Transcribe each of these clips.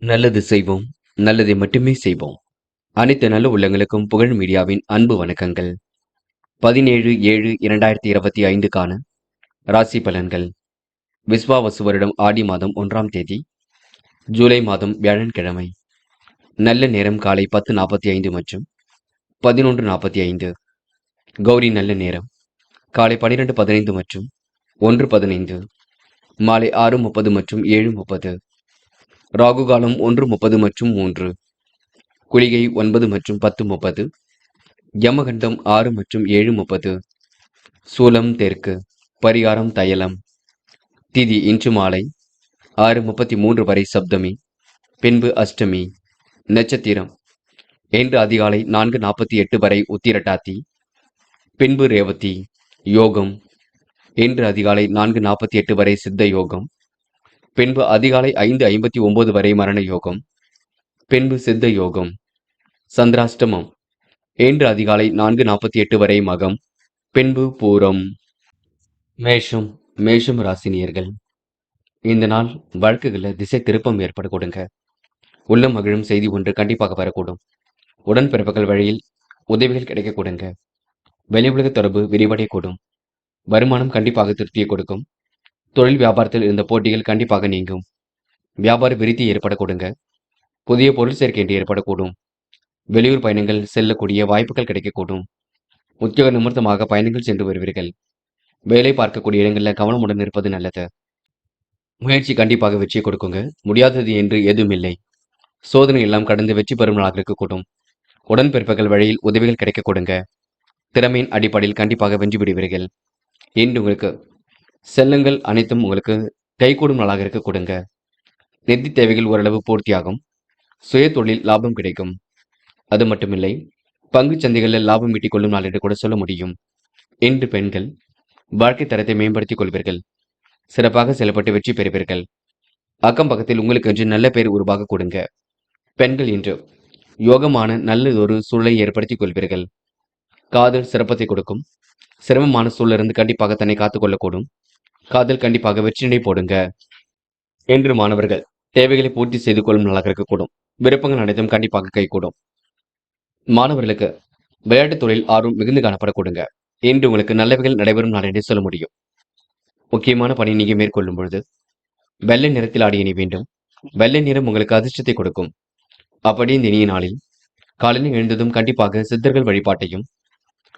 நல்லது செய்வோம், நல்லதை மட்டுமே செய்வோம். அனைத்து நல்ல உள்ளங்களுக்கும் புகழ் மீடியாவின் அன்பு வணக்கங்கள். 17/7/2025க்கான ராசி பலன்கள். விஸ்வாவசு வருடம் ஆடி மாதம் 1ஆம் தேதி, ஜூலை மாதம் வியாழன்கிழமை. நல்ல நேரம் காலை 10:45 மற்றும் 11:45. கௌரி நல்ல நேரம் காலை 12:15 மற்றும் 1:15. மாலை 6:30 மற்றும் 7:30. ராகு காலம் 1:30 மற்றும் 3. குளிகை 9 மற்றும் 10:30. யமகண்டம் 6 மற்றும் 7:30. சூலம் தெற்கு. பரிகாரம் தையலம். திதி இன்று மாலை 6:33 வரை சப்தமி, பின்பு அஷ்டமி. நட்சத்திரம் இன்று அதிகாலை 4:48 வரை உத்திரட்டாதி, பின்பு ரேவதி. யோகம் இன்று அதிகாலை 4:48 வரை சித்த யோகம், பின்பு அதிகாலை 5:59 வரை மரண யோகம், பின்பு சித்த யோகம். சந்திராஷ்டமம் இன்று அதிகாலை 4:48 வரை மகம், பின்பு பூரம். மேஷம் ராசினியர்கள். இந்த நாள் வழக்குகளில் திசை திருப்பம் ஏற்பட கொடுங்க. உள்ளம் மகிழும் செய்தி ஒன்று கண்டிப்பாக வரக்கூடும். உடன்பிறப்புகள் வழியில் உதவிகள் கிடைக்க கொடுங்க. வெளி உலக தொடர்பு விரிவடையக்கூடும். வருமானம் கண்டிப்பாக திருப்தியை கொடுக்கும். தொழில் வியாபாரத்தில் இருந்த போட்டிகள் கண்டிப்பாக நீங்கும். வியாபார விருத்தி ஏற்பட கொடுங்க. புதிய பொருள் சேர்க்கை ஏற்படக்கூடும். வெளியூர் பயணங்கள் செல்லக்கூடிய வாய்ப்புகள் கிடைக்கக்கூடும். உத்தியோக நிமித்தமாக பயணங்கள் சென்று வருவீர்கள். வேலை பார்க்கக்கூடிய இடங்களில் கவனமுடன் இருப்பது நல்லது. முயற்சி கண்டிப்பாக வெற்றியை கொடுக்குங்க. முடியாதது என்று எதுவும் இல்லை. சோதனை எல்லாம் கடந்து வெற்றி பெறும் நாளாக இருக்கக்கூடும். உடன்பிறப்புகள் வழியில் உதவிகள் கிடைக்க கொடுங்க. திறமையின் அடிப்படையில் கண்டிப்பாக வென்று விடுவீர்கள். இன்று உங்களுக்கு செல்லங்கள் அனைத்தும் உங்களுக்கு கைகூடும் நாளாக இருக்க கொடுங்க. நிதி தேவைகள் ஓரளவு பூர்த்தியாகும். சுய தொழில் லாபம் கிடைக்கும். அது மட்டுமில்லை, பங்கு சந்தைகளில் லாபம் ஈட்டிக் கொள்ளும் நாள் என்று கூட சொல்ல முடியும். இன்று பெண்கள் வாழ்க்கை தரத்தை மேம்படுத்திக் கொள்வீர்கள். சிறப்பாக செயல்பட்டு வெற்றி பெறுவீர்கள். அக்கம் பக்கத்தில் உங்களுக்கு என்று நல்ல பெயர் உருவாக கொடுங்க. பெண்கள் இன்று யோகமான நல்லதொரு சூழலை ஏற்படுத்திக் கொள்வீர்கள். காதல் சிறப்பத்தை கொடுக்கும். சிரமமான சூழலிருந்து கண்டிப்பாக தன்னை காத்துக்கொள்ளக்கூடும். காதல் கண்டிப்பாக வெற்றினை போடுங்க. என்று மாணவர்கள் தேவைகளை பூர்த்தி செய்து கொள்ளும் நாளாக இருக்கக்கூடும். விருப்பங்கள் அனைத்தும் கண்டிப்பாக கைகூடும். மாணவர்களுக்கு விளையாட்டுத் தொழில் ஆர்வம் மிகுந்து காணப்பட கொடுங்க. இன்று உங்களுக்கு நல்லவைகள் நடைபெறும் நாள் என்றே சொல்ல முடியும். முக்கியமான பணி நீங்க மேற்கொள்ளும் பொழுது வெள்ளை நிறத்தில் ஆடிய நீ வேண்டும். வெள்ளை நிறம் உங்களுக்கு அதிர்ஷ்டத்தை கொடுக்கும். அப்படி இந்த இனிய நாளில் காலையில் எழுந்ததும் கண்டிப்பாக சித்தர்கள் வழிபாட்டையும்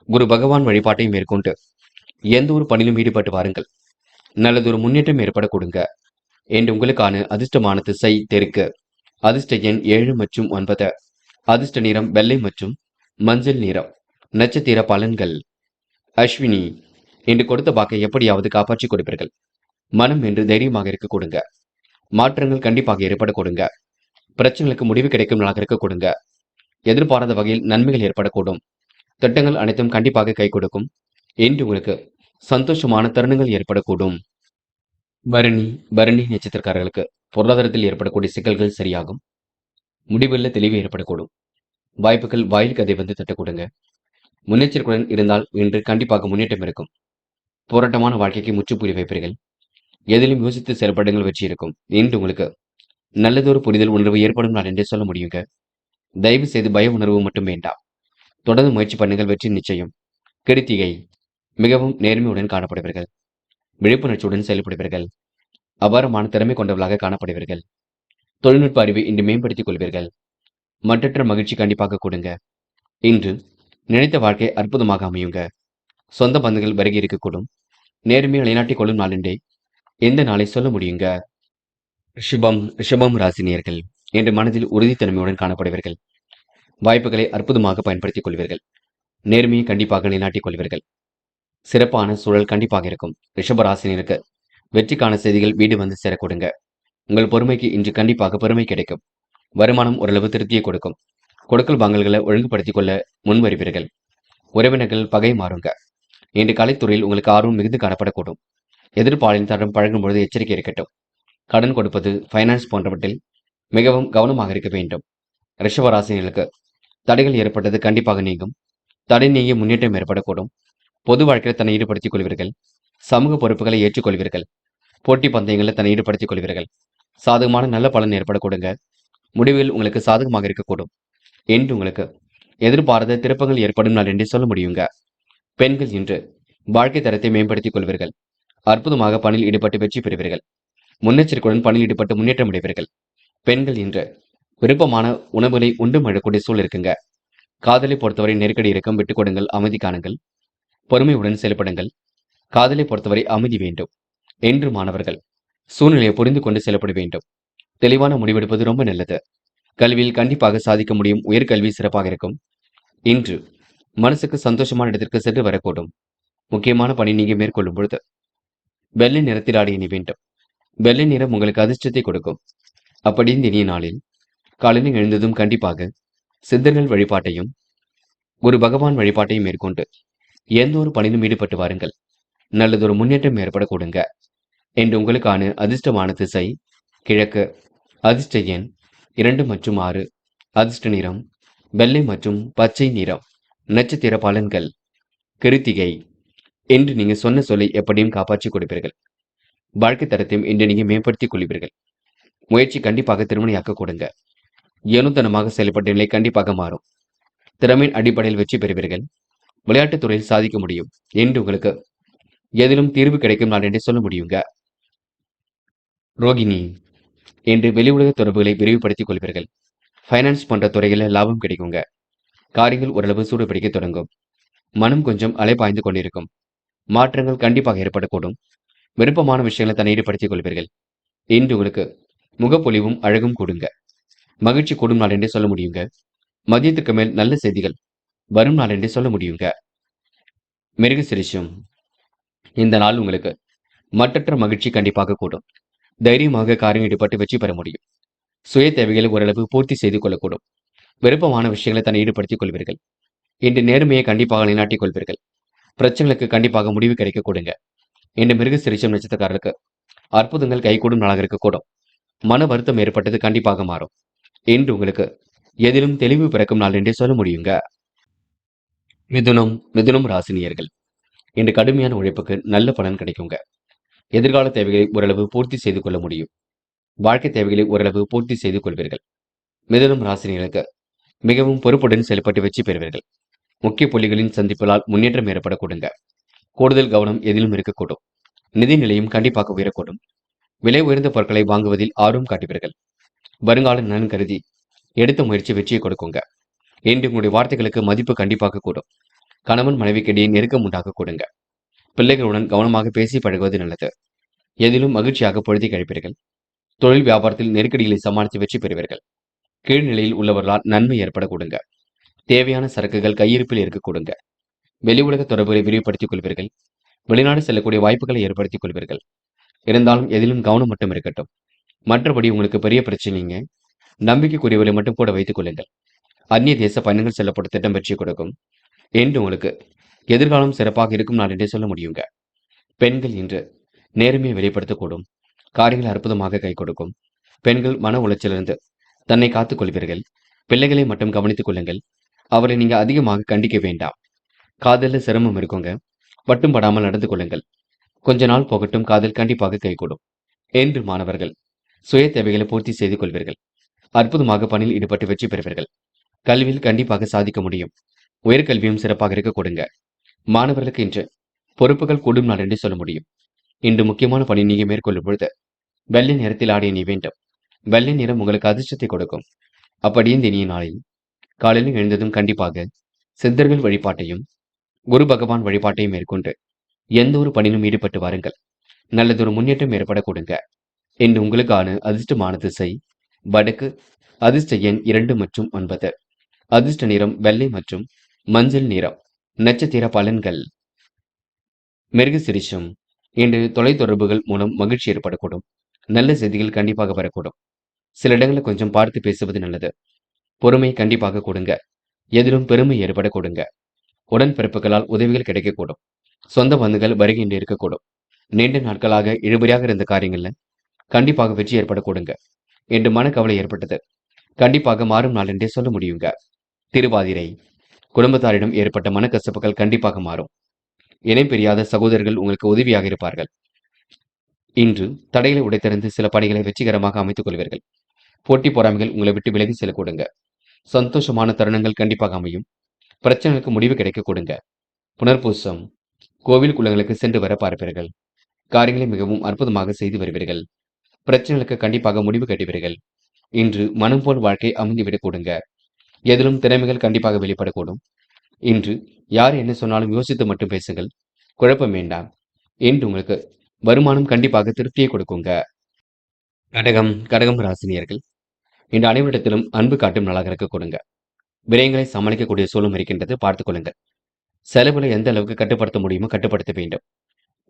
குரு பகவான் வழிபாட்டையும் மேற்கொண்டு எந்த ஒரு பணியிலும் ஈடுபட்டு வாருங்கள். நல்லதொரு முன்னேற்றம் ஏற்பட கொடுங்க. என்று உங்களுக்கான அதிர்ஷ்டமான திசை தெற்கு. அதிர்ஷ்ட எண் 7 மற்றும் 9. அதிர்ஷ்ட நிறம் வெள்ளை மற்றும் மஞ்சள் நிறம். நட்சத்திர பலன்கள். அஸ்வினி என்று கொடுத்த வாக்கை எப்படியாவது காப்பாற்றி கொடுப்பீர்கள். மனம் என்று தைரியமாக இருக்க கொடுங்க. மாற்றங்கள் கண்டிப்பாக ஏற்பட கொடுங்க. பிரச்சனைகளுக்கு முடிவு கிடைக்கும் நாளாக இருக்க கொடுங்க. எதிர்பாராத வகையில் நன்மைகள் ஏற்படக்கூடும். திட்டங்கள் அனைத்தும் கண்டிப்பாக கை கொடுக்கும். இன்று உங்களுக்கு சந்தோஷமான தருணங்கள் ஏற்படக்கூடும். பரணி நட்சத்திரக்காரர்களுக்கு பொருளாதாரத்தில் ஏற்படக்கூடிய சிக்கல்கள் சரியாகும். முடிவில் தெளிவு ஏற்படக்கூடும். வாய்ப்புகள் வாயில் கதை வந்து தட்டக்கூடுங்க. முன்னெச்சரிக்கையுடன் இருந்தால் இன்று கண்டிப்பாக முன்னேற்றம் இருக்கும். போராட்டமான வாழ்க்கைக்கு முற்றுப்புள்ளி வைப்பீர்கள். எதிலும் யோசித்து செயல்படுங்கள், வெற்றி இருக்கும். இன்று உங்களுக்கு நல்லதொரு புரிதல் உணர்வு ஏற்படும் நாள் என்றே சொல்ல முடியுங்க. தயவு செய்து பய உணர்வு மட்டும் வேண்டாம். தொடர்ந்து முயற்சி பண்ணுங்கள், வெற்றி நிச்சயம். கிருத்திகை மிகவும் நேர்மையுடன் காணப்படுவீர்கள். விழிப்புணர்ச்சியுடன் செயல்படுவீர்கள். அபாரமான திறமை கொண்டவர்களாக காணப்படுவீர்கள். தொழில்நுட்ப அறிவை இன்று மேம்படுத்திக் கொள்வீர்கள். மற்றற்ற மகிழ்ச்சி கண்டிப்பாக கொடுங்க. இன்று நினைத்த வாழ்க்கை அற்புதமாக அமையுங்க. சொந்த பந்தங்கள் வருகை இருக்கக்கூடும். நேர்மையை நிலைநாட்டிக் கொள்ளும் நாளென்றே எந்த நாளை சொல்ல முடியுங்க. ரிஷபம் ராசினியர்கள் என்று மனதில் உறுதித்தன்மையுடன் காணப்படுவீர்கள். வாய்ப்புகளை அற்புதமாக பயன்படுத்திக் கொள்வீர்கள். நேர்மையை கண்டிப்பாக நிலைநாட்டிக் கொள்வீர்கள். சிறப்பான சூழல் கண்டிப்பாக இருக்கும். ரிஷபராசினியருக்கு வெற்றிக்கான செய்திகள் வீடு வந்து சேர கொடுங்க. உங்கள் பொறுமைக்கு இன்று கண்டிப்பாக பெருமை கிடைக்கும். வருமானம் ஓரளவு திருப்தியை கொடுக்கும். கொடுக்கல் வாங்கல்களை ஒழுங்குபடுத்திக் கொள்ள முன்வருவீர்கள். உறவினர்கள் பகை மாறுங்க. இன்று கலைத்துறையில் உங்களுக்கு ஆர்வம் மிகுந்து காணப்படக்கூடும். எதிர்ப்பாளின் தரம் பழகும் பொழுது எச்சரிக்கை இருக்கட்டும். கடன் கொடுப்பது, ஃபைனான்ஸ் போன்றவற்றில் மிகவும் கவனமாக இருக்க வேண்டும். ரிஷபராசினியர்களுக்கு தடைகள் ஏற்பட்டது கண்டிப்பாக நீங்கும். தடை நீங்கி முன்னேற்றம் ஏற்படக்கூடும். பொது வாழ்க்கையில் தன்னை ஈடுபடுத்திக் கொள்வீர்கள். சமூக பொறுப்புகளை ஏற்றுக்கொள்வீர்கள். போட்டி பந்தயங்களில் தன்னை ஈடுபடுத்திக் கொள்வீர்கள். சாதகமான நல்ல பலன் ஏற்பட கொடுங்க. முடிவுகள் உங்களுக்கு சாதகமாக இருக்கக்கூடும் என்று உங்களுக்கு எதிர்பாராத திருப்பங்கள் ஏற்படும் நாள் என்றே சொல்ல முடியுங்க. பெண்கள் இன்று வாழ்க்கை தரத்தை மேம்படுத்திக் கொள்வீர்கள். அற்புதமாக பணியில் ஈடுபட்டு வெற்றி பெறுவீர்கள். முன்னெச்சரிக்கையுடன் பணியில் ஈடுபட்டு முன்னேற்றம் அடைவீர்கள். பெண்கள் இன்று விருப்பமான உணவுகளை உண்டு மழக்கூடிய சூழல் இருக்குங்க. காதலை பொறுத்தவரை நெருக்கடி இருக்கும், விட்டுக் கொடுங்கள், அமைதி காணுங்கள், பொறுமையுடன் செயல்படுங்கள். காதலை பொறுத்தவரை அமைதி வேண்டும் என்று மாணவர்கள் சூழ்நிலையை புரிந்து கொண்டு செயல்பட வேண்டும். தெளிவான முடிவெடுப்பது ரொம்ப நல்லது. கல்வியில் கண்டிப்பாக சாதிக்க முடியும். உயர்கல்வி சிறப்பாக இருக்கும். இன்று மனசுக்கு சந்தோஷமான இடத்திற்கு சென்று வரக்கூடும். முக்கியமான பணி நீங்க மேற்கொள்ளும் பொழுது வெள்ளை நிறத்தில் ஆடை அணி வேண்டும். வெள்ளை நிறம் உங்களுக்கு அதிர்ஷ்டத்தை கொடுக்கும். அப்படி இந்த இனிய நாளில் காலையில் எழுந்ததும் கண்டிப்பாக சித்தர்கள் வழிபாட்டையும் குரு பகவான் வழிபாட்டையும் மேற்கொண்டு எந்த ஒரு பணியிலும் ஈடுபட்டு வாருங்கள். நல்லதொரு முன்னேற்றம் ஏற்படக்கூடுங்க. என்று உங்களுக்கான அதிர்ஷ்டமான திசை கிழக்கு. அதிர்ஷ்ட எண் 2 மற்றும் 6. அதிர்ஷ்ட நிறம் வெள்ளை மற்றும் பச்சை நிறம். நட்சத்திர பலன்கள். கிருத்திகை. என்று நீங்க சொன்ன சொல்லை எப்படியும் காப்பாற்றி கொடுப்பீர்கள். வாழ்க்கை தரத்தையும் இன்று நீங்க மேம்படுத்திக் கொள்வீர்கள். முயற்சி கண்டிப்பாக திருமணியாக்க கொடுங்க. ஏனுத்தனமாக செயல்பட்ட நிலை கண்டிப்பாக மாறும். திறமையின் அடிப்படையில் வெற்றி பெறுவீர்கள். விளையாட்டுத் துறையில் சாதிக்க முடியும் என்று உங்களுக்கு எதிலும் தீர்வு கிடைக்கும் நாள் என்றே சொல்ல முடியுங்க. ரோகிணி. என்று வெளி உலக தொடர்புகளை விரிவுபடுத்திக் கொள்வீர்கள். ஃபைனான்ஸ் போன்ற துறைகளில் லாபம் கிடைக்குங்க. காரியங்கள் ஓரளவு சூடு பிடிக்க தொடங்கும். மனம் கொஞ்சம் அலைபாய்ந்து கொண்டிருக்கும். மாற்றங்கள் கண்டிப்பாக ஏற்படக்கூடும். விருப்பமான விஷயங்களை தன்னை ஈடுபடுத்திக் கொள்வீர்கள். இன்று உங்களுக்கு முகப்பொலிவும் அழகும் கூடுங்க. மகிழ்ச்சி கூடும் நாள் என்றே சொல்ல முடியுங்க. மதியத்துக்கு மேல் நல்ல செய்திகள் வரும் நாள் என்றே சொல்ல முடியுங்க. மிருக சிரிஷம். இந்த நாள் உங்களுக்கு மற்றற்ற மகிழ்ச்சி கண்டிப்பாக கூடும். தைரியமாக காரியம் ஈடுபட்டு வெற்றி பெற முடியும். சுய தேவைகளை ஓரளவு பூர்த்தி செய்து கொள்ளக்கூடும். விருப்பமான விஷயங்களை தன்னை ஈடுபடுத்திக் கொள்வீர்கள். இன்று நேர்மையை கண்டிப்பாக நிலைநாட்டிக் கொள்வீர்கள். பிரச்சனைகளுக்கு கண்டிப்பாக முடிவு கிடைக்க கொடுங்க. இன்று மிருக சிரிஷம் நட்சத்திரக்காரருக்கு அற்புதங்கள் கைகூடும் நாளாக இருக்கக்கூடும். மன வருத்தம் ஏற்பட்டது கண்டிப்பாக மாறும். இன்று உங்களுக்கு எதிலும் தெளிவு பிறக்கும் நாள் என்றே சொல்ல முடியுங்க. மிதுனம் ராசினியர்கள். இன்று கடுமையான உழைப்புக்கு நல்ல பலன் கிடைக்குங்க. எதிர்கால தேவைகளை ஓரளவு பூர்த்தி செய்து கொள்ள முடியும். வாழ்க்கை தேவைகளை ஓரளவு பூர்த்தி செய்து கொள்வீர்கள். மிதுனம் ராசினியர்களுக்கு மிகவும் பொறுப்புடன் செயல்பட்டு வெற்றி பெறுவீர்கள். முக்கிய புள்ளிகளின் சந்திப்புகளால் முன்னேற்றம் ஏற்பட கொடுங்க. கூடுதல் கவனம் எதிலும் இருக்கக்கூடும். நிதி நிலையும் கண்டிப்பாக உயரக்கூடும். விலை உயர்ந்த பொருட்களை வாங்குவதில் ஆர்வம் காட்டுவீர்கள். வருங்கால நலன் கருதி எடுத்த முயற்சி வெற்றியை கொடுக்குங்க. இன்று உங்களுடைய வார்த்தைகளுக்கு மதிப்பு கண்டிப்பாக கூடும். கணவன் மனைவிக்கிடையே நெருக்கம் உண்டாக கொடுங்க. பிள்ளைகளுடன் கவனமாக பேசி பழகுவது நல்லது. எதிலும் மகிழ்ச்சியாக பொழுதை கழிப்பீர்கள். தொழில் வியாபாரத்தில் நெருக்கடிகளை சமாளித்து வெற்றி பெறுவீர்கள். கீழ்நிலையில் உள்ளவர்களால் நன்மை ஏற்பட கொடுங்க. தேவையான சரக்குகள் கையிருப்பில் இருக்க கொடுங்க. வெளி உலக தொடர்புகளை விரிவுபடுத்திக் கொள்வீர்கள். வெளிநாடு செல்லக்கூடிய வாய்ப்புகளை ஏற்படுத்திக் கொள்வீர்கள். இருந்தாலும் எதிலும் கவனம் மட்டும் இருக்கட்டும். மற்றபடி உங்களுக்கு பெரிய பிரச்சனைங்க. நம்பிக்கைக்குரியவர்களை மட்டும் கூட வைத்துக் கொள்ளுங்கள். அந்நிய தேச பயணங்கள் செல்லப்பட்ட திட்டம் வெற்றி கொடுக்கும். என்று உங்களுக்கு எதிர்காலம் சிறப்பாக இருக்கும் நாள் என்றே சொல்ல முடியுங்க. பெண்கள் இன்று நேர்மையை வெளிப்படுத்தக்கூடும். காரியங்கள் அற்புதமாக கை கொடுக்கும். பெண்கள் மன உளைச்சலிருந்து தன்னை காத்துக் கொள்வீர்கள். பிள்ளைகளை மட்டும் கவனித்துக் கொள்ளுங்கள். அவரை நீங்க அதிகமாக கண்டிக்க வேண்டாம். காதல்ல சிரமம் இருக்குங்க. பட்டும் படாமல் நடந்து கொள்ளுங்கள். கொஞ்ச நாள் போகட்டும், காதல் கண்டிப்பாக கைகூடும். என்று மாணவர்கள் சுய தேவைகளை பூர்த்தி செய்து கொள்வீர்கள். அற்புதமாக பணியில் ஈடுபட்டு வெற்றி பெறுவீர்கள். கல்வியில் கண்டிப்பாக சாதிக்க முடியும். உயர்கல்வியும் சிறப்பாக இருக்க கொடுங்க. மாணவர்களுக்கு இன்று பொறுப்புகள் கூடும் நாள் என்று சொல்ல முடியும். இன்று முக்கியமான பணி நீங்க மேற்கொள்ளும் பொழுது வெள்ளை நிறத்தில் ஆடை அணிய வேண்டும். வெள்ளை நிறம் உங்களுக்கு அதிர்ஷ்டத்தை கொடுக்கும். அப்படியே இந்த இனிய நாளில் காலையில் எழுந்ததும் கண்டிப்பாக சித்தர்கள் வழிபாட்டையும் குரு பகவான் வழிபாட்டையும் மேற்கொண்டு எந்த ஒரு பணியிலும் ஈடுபட்டு வாருங்கள். நல்லதொரு முன்னேற்றம் ஏற்பட கொடுங்க. இன்று உங்களுக்கான அதிர்ஷ்டமான திசை வடக்கு. அதிர்ஷ்ட எண் 2 மற்றும் 9. அதிர்ஷ்ட நிறம் வெள்ளை மற்றும் மஞ்சள் நிறம். நட்சத்திர பலன்கள். மிருக சிரிஷம். இன்று தொலைத்தொடர்புகள் மூலம் மகிழ்ச்சி ஏற்படக்கூடும். நல்ல செய்திகள் கண்டிப்பாக வரக்கூடும். சில இடங்களில் கொஞ்சம் பார்த்து பேசுவது நல்லது. பொறுமை கண்டிப்பாக கொடுங்க. எதிலும் பெருமை ஏற்பட கொடுங்க. உடன்பிறப்புகளால் உதவிகள் கிடைக்கக்கூடும். சொந்த பந்துகள் வருகின்ற இருக்கக்கூடும். நீண்ட நாட்களாக இழுபறியாக இருந்த காரியங்கள்ல கண்டிப்பாக வெற்றி ஏற்பட கொடுங்க. என்று மனக்கவலை ஏற்பட்டது கண்டிப்பாக மாறும் நாள் என்றே சொல்ல முடியுங்க. திருவாதிரை. குடும்பத்தாரிடம் ஏற்பட்ட மனக்கசப்புகள் கண்டிப்பாக மாறும். இணை பிரியாத சகோதரர்கள் உங்களுக்கு உதவியாக இருப்பார்கள். இன்று தடைகளை உடைத்தறிந்து சில பணிகளை வெற்றிகரமாக அமைத்துக் கொள்வீர்கள். போட்டி பொறாமைகள் உங்களை விட்டு விலகி செல்ல கொடுங்க. சந்தோஷமான தருணங்கள் கண்டிப்பாக அமையும். பிரச்சனைகளுக்கு முடிவு கிடைக்க கொடுங்க. புனர்பூசம். கோவில் குளங்களுக்கு சென்று வர பார்ப்பீர்கள். காரியங்களை மிகவும் அற்புதமாக செய்து வருவீர்கள். பிரச்சனைகளுக்கு கண்டிப்பாக முடிவு கட்டுவீர்கள். இன்று மனம் போல் வாழ்க்கை அமைந்துவிடக் கொடுங்க. எதிலும் திறமைகள் கண்டிப்பாக வெளிப்படக்கூடும். இன்று யார் என்ன சொன்னாலும் யோசித்து மட்டும் பேசுங்கள். குழப்பம் வேண்டாம். இன்று உங்களுக்கு வருமானம் கண்டிப்பாக திருப்தியை கொடுக்குங்க. கடகம் ராசினியர்கள். இன்று அனைவரிடத்திலும் அன்பு காட்டும் நாளாக இருக்க கொடுங்க. விரயங்களை சமாளிக்கக்கூடிய சூழலும் இருக்கின்றது, பார்த்துக் கொள்ளுங்கள். செலவுகளை எந்த அளவுக்கு கட்டுப்படுத்த முடியுமோ கட்டுப்படுத்த வேண்டும்.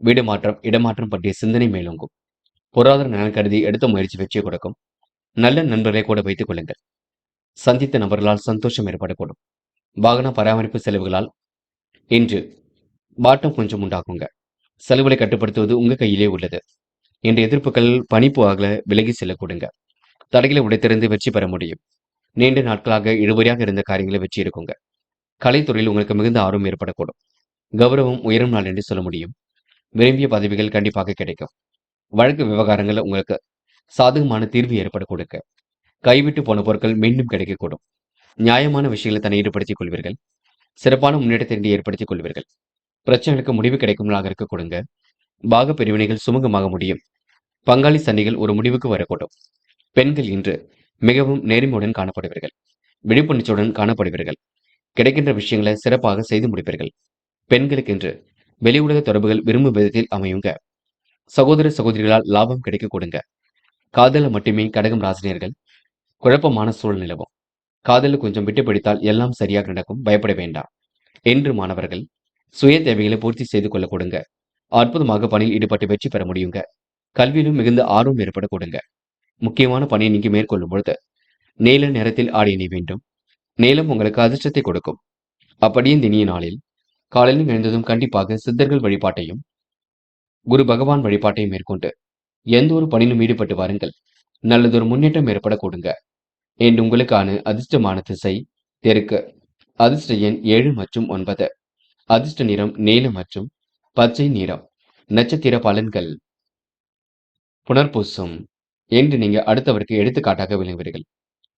வீடு மாற்றம், இடமாற்றம் பற்றிய சிந்தனை மேலோங்கும். பொருளாதார நலன் கருதி எடுத்த முயற்சி வெற்றியை கொடுக்கும். நல்ல நண்பர்களை கூட வைத்துக் கொள்ளுங்கள். சந்தித்த நபர்களால் சந்தோஷம் ஏற்படக்கூடும். வாகன பராமரிப்பு செலவுகளால் இன்று வாட்டம் கொஞ்சம் உண்டாகுங்க. செலவுகளை கட்டுப்படுத்துவது உங்க கையிலே உள்ளது. இன்று எதிர்ப்புகள் பனிப்பு ஆகல விலகி செல்ல கொடுங்க. தடைகளை உடைத்திருந்து வெற்றி பெற முடியும். நீண்ட நாட்களாக இழுபறியாக இருந்த காரியங்களை வெற்றி இருக்குங்க. கலைத்துறையில் உங்களுக்கு மிகுந்த ஆர்வம் ஏற்படக்கூடும். கௌரவம் உயரும் நாள் என்று சொல்ல முடியும். விரும்பிய பதவிகள் கண்டிப்பாக கிடைக்கும். வழக்கு விவகாரங்கள் உங்களுக்கு சாதகமான தீர்வு ஏற்பட கொடுக்க. கைவிட்டு போன பொருட்கள் மீண்டும் கிடைக்கக்கூடும். நியாயமான விஷயங்களை தன்னை ஈடுபடுத்திக் கொள்வீர்கள். சிறப்பான முன்னேற்றத்தை ஏற்படுத்திக் கொள்வீர்கள். பிரச்சனைகளுக்கு முடிவு கிடைக்கும் நாளாக இருக்க கொடுங்க. பாக பிரிவினைகள் சுமூகமாக முடியும். பங்காளி சண்டைகள் ஒரு முடிவுக்கு வரக்கூடும். பெண்கள் இன்று மிகவும் நேர்மையுடன் காணப்படுவீர்கள். விழிப்புணர்ச்சியுடன் காணப்படுவீர்கள். கிடைக்கின்ற விஷயங்களை சிறப்பாக செய்து முடிப்பீர்கள். பெண்களுக்கு இன்று வெளி உலக தொடர்புகள் விரும்பும் விதத்தில் அமையுங்க. சகோதர சகோதரிகளால் லாபம் கிடைக்க கொடுங்க. காதல மட்டுமே கடகம் ராசினியர்கள் குழப்பமான சூழல் நிலவும். காதலில் கொஞ்சம் விட்டு பிடித்தால் எல்லாம் சரியாக நடக்கும், பயப்பட வேண்டாம். என்று மாணவர்கள் சுய தேவைகளை பூர்த்தி செய்து கொள்ள கொடுங்க. அற்புதமாக பணியில் ஈடுபட்டு வெற்றி பெற முடியுங்க. கல்வியிலும் மிகுந்த ஆர்வம் ஏற்பட கொடுங்க. முக்கியமான பணியை நீங்க மேற்கொள்ளும் பொழுது நீல நிறத்தில் ஆடை அணிய வேண்டும். நீலம் உங்களுக்கு அதிர்ஷ்டத்தை கொடுக்கும். அப்படியே இந்த இனிய நாளில் காலையில் எழுந்ததும் கண்டிப்பாக சித்தர்கள் வழிபாட்டையும் குரு பகவான் வழிபாட்டையும் மேற்கொண்டு எந்த ஒரு பணியிலும் ஈடுபட்டு வாருங்கள். நல்லதொரு முன்னேற்றம் ஏற்பட கொடுங்க. என்று உங்களுக்கான அதிர்ஷ்டமான திசை தெற்கு. அதிர்ஷ்ட எண் 7 மற்றும் 9. அதிர்ஷ்ட நிறம் நீலம் மற்றும் பச்சை நிறம். நட்சத்திர பலன்கள். புனர்பூசம். என்று நீங்க அடுத்தவருக்கு எடுத்துக்காட்டாக விளங்குவீர்கள்.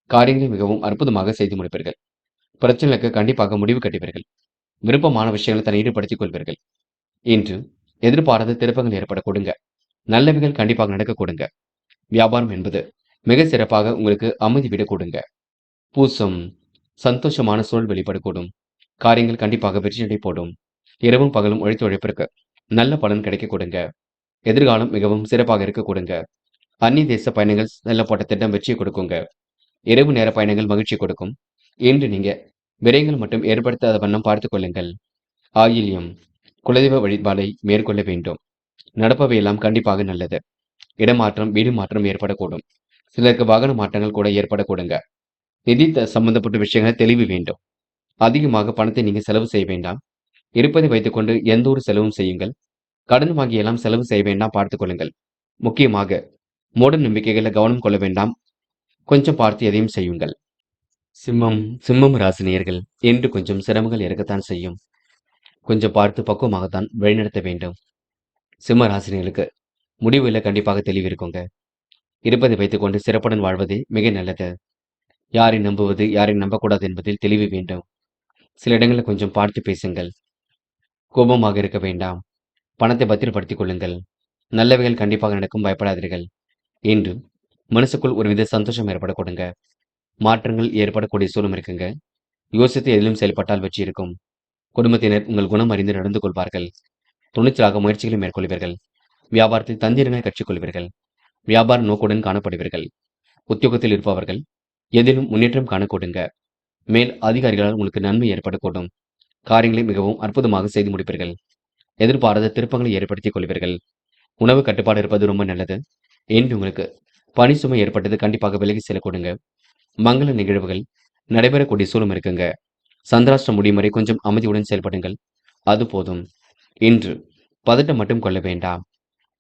காரியங்களை மிகவும் அற்புதமாக செய்து முடிப்பீர்கள். பிரச்சனைகளுக்கு கண்டிப்பாக முடிவு கட்டுவீர்கள். விருப்பமான விஷயங்களை தன்னை ஈடுபடுத்திக் கொள்வீர்கள். இன்று எதிர்பாராத திருப்பங்கள் ஏற்பட கொடுங்க. நல்லவைகள் கண்டிப்பாக நடக்க கொடுங்க. வியாபாரம் என்பது மிக சிறப்பாக உங்களுக்கு அமைதி விட கொடுங்க. பூசம். சந்தோஷமான சூழல் வெளிப்படக்கூடும். காரியங்கள் கண்டிப்பாக வெற்றியடை போடும். இரவும் பகலும் உழைத்து உழைப்பிற்கு நல்ல பலன் கிடைக்க கொடுங்க. எதிர்காலம் மிகவும் சிறப்பாக இருக்க கொடுங்க. அந்நிய தேச பயணங்கள் செல்லப்பட்ட திட்டம் வெற்றியை கொடுக்குங்க. இரவு நேர பயணங்கள் மகிழ்ச்சி கொடுக்கும். இன்று நீங்க விரயங்கள் மட்டும் ஏற்படுத்தாத வண்ணம் பார்த்துக் கொள்ளுங்கள். ஆயில்யம். குலதெய்வ வழிபாடை மேற்கொள்ள வேண்டும். நடப்பவையெல்லாம் கண்டிப்பாக நல்லது. இடமாற்றம், வீடு மாற்றம் ஏற்படக்கூடும். சிலருக்கு வாகன மாற்றங்கள் கூட ஏற்படக்கூடுங்க. நிதி சம்பந்தப்பட்ட விஷயங்கள் தெளிவு வேண்டும். அதிகமாக பணத்தை நீங்க செலவு செய்ய வேண்டாம். இருப்பதை வைத்துக்கொண்டு எந்த ஒரு செலவும் செய்யுங்கள். கடன் வாங்கியெல்லாம் செலவு செய்ய வேண்டாம், பார்த்துக் கொள்ளுங்கள். முக்கியமாக மூட நம்பிக்கைகளை கவனம் கொள்ள வேண்டாம். கொஞ்சம் பார்த்து எதையும் செய்யுங்கள். சிம்மம் ராசினியர்கள் என்று கொஞ்சம் சிரமங்கள் இருக்கத்தான் செய்யும். கொஞ்சம் பார்த்து பக்குவமாகத்தான் வழிநடத்த வேண்டும். சிம்ம ராசினியர்களுக்கு முடிவுல கண்டிப்பாக தெளிவு இருக்குங்க. இருப்பதை வைத்துக்கொண்டு சிறப்புடன் வாழ்வதே மிக நல்லது. யாரை நம்புவது, யாரை நம்பக்கூடாது என்பதில் தெளிவு வேண்டும். சில இடங்களில் கொஞ்சம் பார்த்து பேசுங்கள். கோபமாக இருக்க வேண்டாம். பணத்தை பத்திரப்படுத்திக் கொள்ளுங்கள். நல்லவைகள் கண்டிப்பாக நடக்கும், பயப்படாதீர்கள். இன்று மனசுக்குள் ஒருவித சந்தோஷம் ஏற்பட கொடுங்க. மாற்றங்கள் ஏற்படக்கூடிய சூழலும் இருக்குங்க. யோசித்து எதிலும் செயல்பட்டால் வெற்றி இருக்கும். குடும்பத்தினர் உங்கள் குணம் அறிந்து நடந்து கொள்வார்கள். துணிச்சலாக முயற்சிகளை மேற்கொள்வீர்கள். வியாபாரத்தில் தந்திரங்களை கற்றுக்கொள்வீர்கள். வியாபார நோக்குடன் காணப்படுவீர்கள். உத்தியோகத்தில் இருப்பவர்கள் எதிலும் முன்னேற்றம் காணக்கூடுங்க. மேல் அதிகாரிகளால் உங்களுக்கு நன்மை ஏற்படக்கூடும். காரியங்களை மிகவும் அற்புதமாக செய்து முடிப்பீர்கள். எதிர்பாராத திருப்பங்களை ஏற்படுத்திக் கொள்வீர்கள். உணவு கட்டுப்பாடு இருப்பது ரொம்ப நல்லது. என்று உங்களுக்கு பணி சுமை ஏற்பட்டது கண்டிப்பாக விலகி செல்ல கொடுங்க. மங்கள நிகழ்வுகள் நடைபெறக்கூடிய சூழலும் இருக்குங்க. சந்திராஷ்டிரம் முடியும் வரை கொஞ்சம் அமைதியுடன் செயல்படுங்கள். அது போதும். இன்று பதட்டம் மட்டும் கொள்ள வேண்டாம்.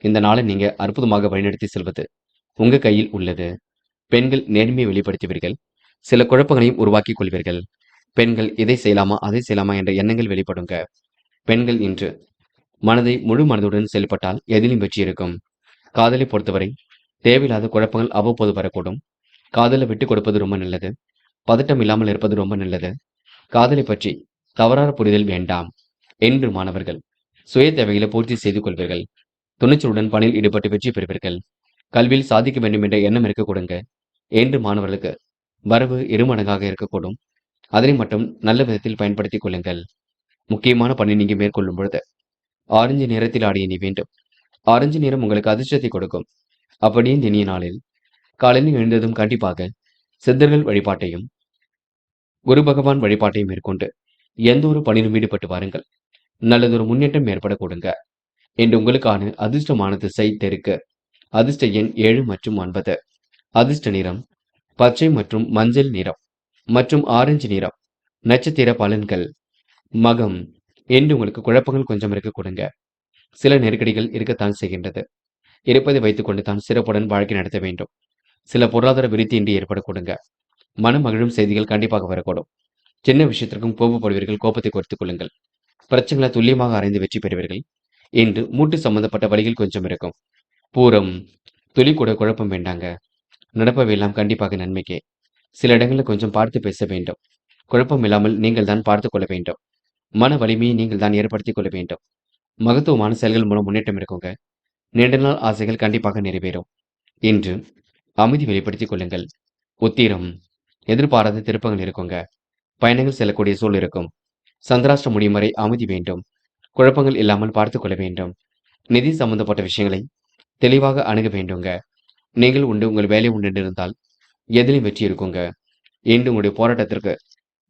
இந்த நாளை நீங்க அற்புதமாக வழிநடத்தி செல்வது உங்க கையில் உள்ளது. பெண்கள் நேர்மையை வெளிப்படுத்துவீர்கள். சில குழப்பங்களையும் உருவாக்கிக் கொள்வீர்கள். பெண்கள் இதை செய்யலாமா, அதை செய்யலாமா என்ற எண்ணங்கள் வெளிப்படுங்க. பெண்கள் இன்று மனதை முழு மனதுடன் செயல்பட்டால் எதிலும் வெற்றி இருக்கும். காதலை பொறுத்தவரை தேவையில்லாத குழப்பங்கள் அவ்வப்போது வரக்கூடும். காதல விட்டுக் கொடுப்பது ரொம்ப நல்லது. பதட்டம் இல்லாமல் இருப்பது ரொம்ப நல்லது. காதலைப் பற்றி தவறான புரிதல் வேண்டாம் என்று மாணவர்கள் சுய தேவைகளை பூர்த்தி செய்து கொள்வீர்கள். துணிச்சலுடன் பணியில் ஈடுபட்டு வெற்றி பெறுவீர்கள். கல்வியில் சாதிக்க வேண்டும் என்ற எண்ணம் இருக்கக்கூடுங்க என்று மாணவர்களுக்கு வரவு இருமடங்காக இருக்கக்கூடும். அதனை மட்டும் நல்ல விதத்தில் பயன்படுத்திக் கொள்ளுங்கள். முக்கியமான பணி நீங்க மேற்கொள்ளும் பொழுது ஆரஞ்சு நிறத்தில் ஆடிய நீ வேண்டும். ஆரஞ்சு நிறம் உங்களுக்கு அதிர்ஷ்டத்தை கொடுக்கும். அப்படியே இந்த இனிய நாளில் காலையில் எழுந்ததும் கண்டிப்பாக சித்தர்கள் வழிபாட்டையும் குரு பகவான் வழிபாட்டையும் மேற்கொண்டு எந்த ஒரு பணியிலும் ஈடுபட்டு வாருங்கள். நல்லதொரு முன்னேற்றம் ஏற்பட கொடுங்க என்று உங்களுக்கான அதிர்ஷ்டமான திசை தெற்கு. அதிர்ஷ்ட எண் 7 மற்றும் 9. அதிர்ஷ்ட நிறம் பச்சை மற்றும் மஞ்சள் நிறம் மற்றும் ஆரஞ்சு நிறம். நட்சத்திர பலன்கள் மகம் என்று உங்களுக்கு குழப்பங்கள் கொஞ்சம் இருக்க கொடுங்க. சில நெருக்கடிகள் இருக்கத்தான் செய்கின்றது. இருப்பதை வைத்துக் கொண்டு தான் சிறப்புடன் வாழ்க்கை நடத்த வேண்டும். சில பொருளாதார விருத்தி இன்றி ஏற்பட கொடுங்க. மனம் மகிழும் செய்திகள் கண்டிப்பாக வரக்கூடும். சின்ன விஷயத்திற்கும் கோபப்படுவீர்கள். கோபத்தை குறைத்துக் கொள்ளுங்கள். பிரச்சனைகளை துல்லியமாக ஆராய்ந்து வெற்றி பெறுவீர்கள். இன்று மூட்டு சம்பந்தப்பட்ட வழிகள் கொஞ்சம் இருக்கும். பூரம் துளி கூட குழப்பம் வேண்டாங்க. நடப்பவையெல்லாம் கண்டிப்பாக நன்மைக்கே. சில இடங்களில் கொஞ்சம் பார்த்து பேச வேண்டும். குழப்பம் இல்லாமல் நீங்கள் தான் பார்த்துக் கொள்ள வேண்டும். மன வலிமையை நீங்கள் தான் ஏற்படுத்திக் கொள்ள வேண்டும். மகத்துவமான செயல்கள் மூலம் முன்னேற்றம் இருக்குங்க. நீண்ட நாள் ஆசைகள் கண்டிப்பாக நிறைவேறும். இன்று அமைதி வெளிப்படுத்திக் கொள்ளுங்கள். உத்திரம் எதிர்பாராத திருப்பங்கள் இருக்குங்க. பயணங்கள் செல்லக்கூடிய சூழல் இருக்கும். சந்திராஷ்டம் முடியும் வரை அமைதி வேண்டும். குழப்பங்கள் இல்லாமல் பார்த்துக் கொள்ள வேண்டும். நிதி சம்பந்தப்பட்ட விஷயங்களை தெளிவாக அணுக வேண்டுங்க. நீங்கள் உண்டு உங்கள் வேலை உண்டு என்று இருந்தால் எதிலும் வெற்றி இருக்குங்க. என்று உங்களுடைய போராட்டத்திற்கு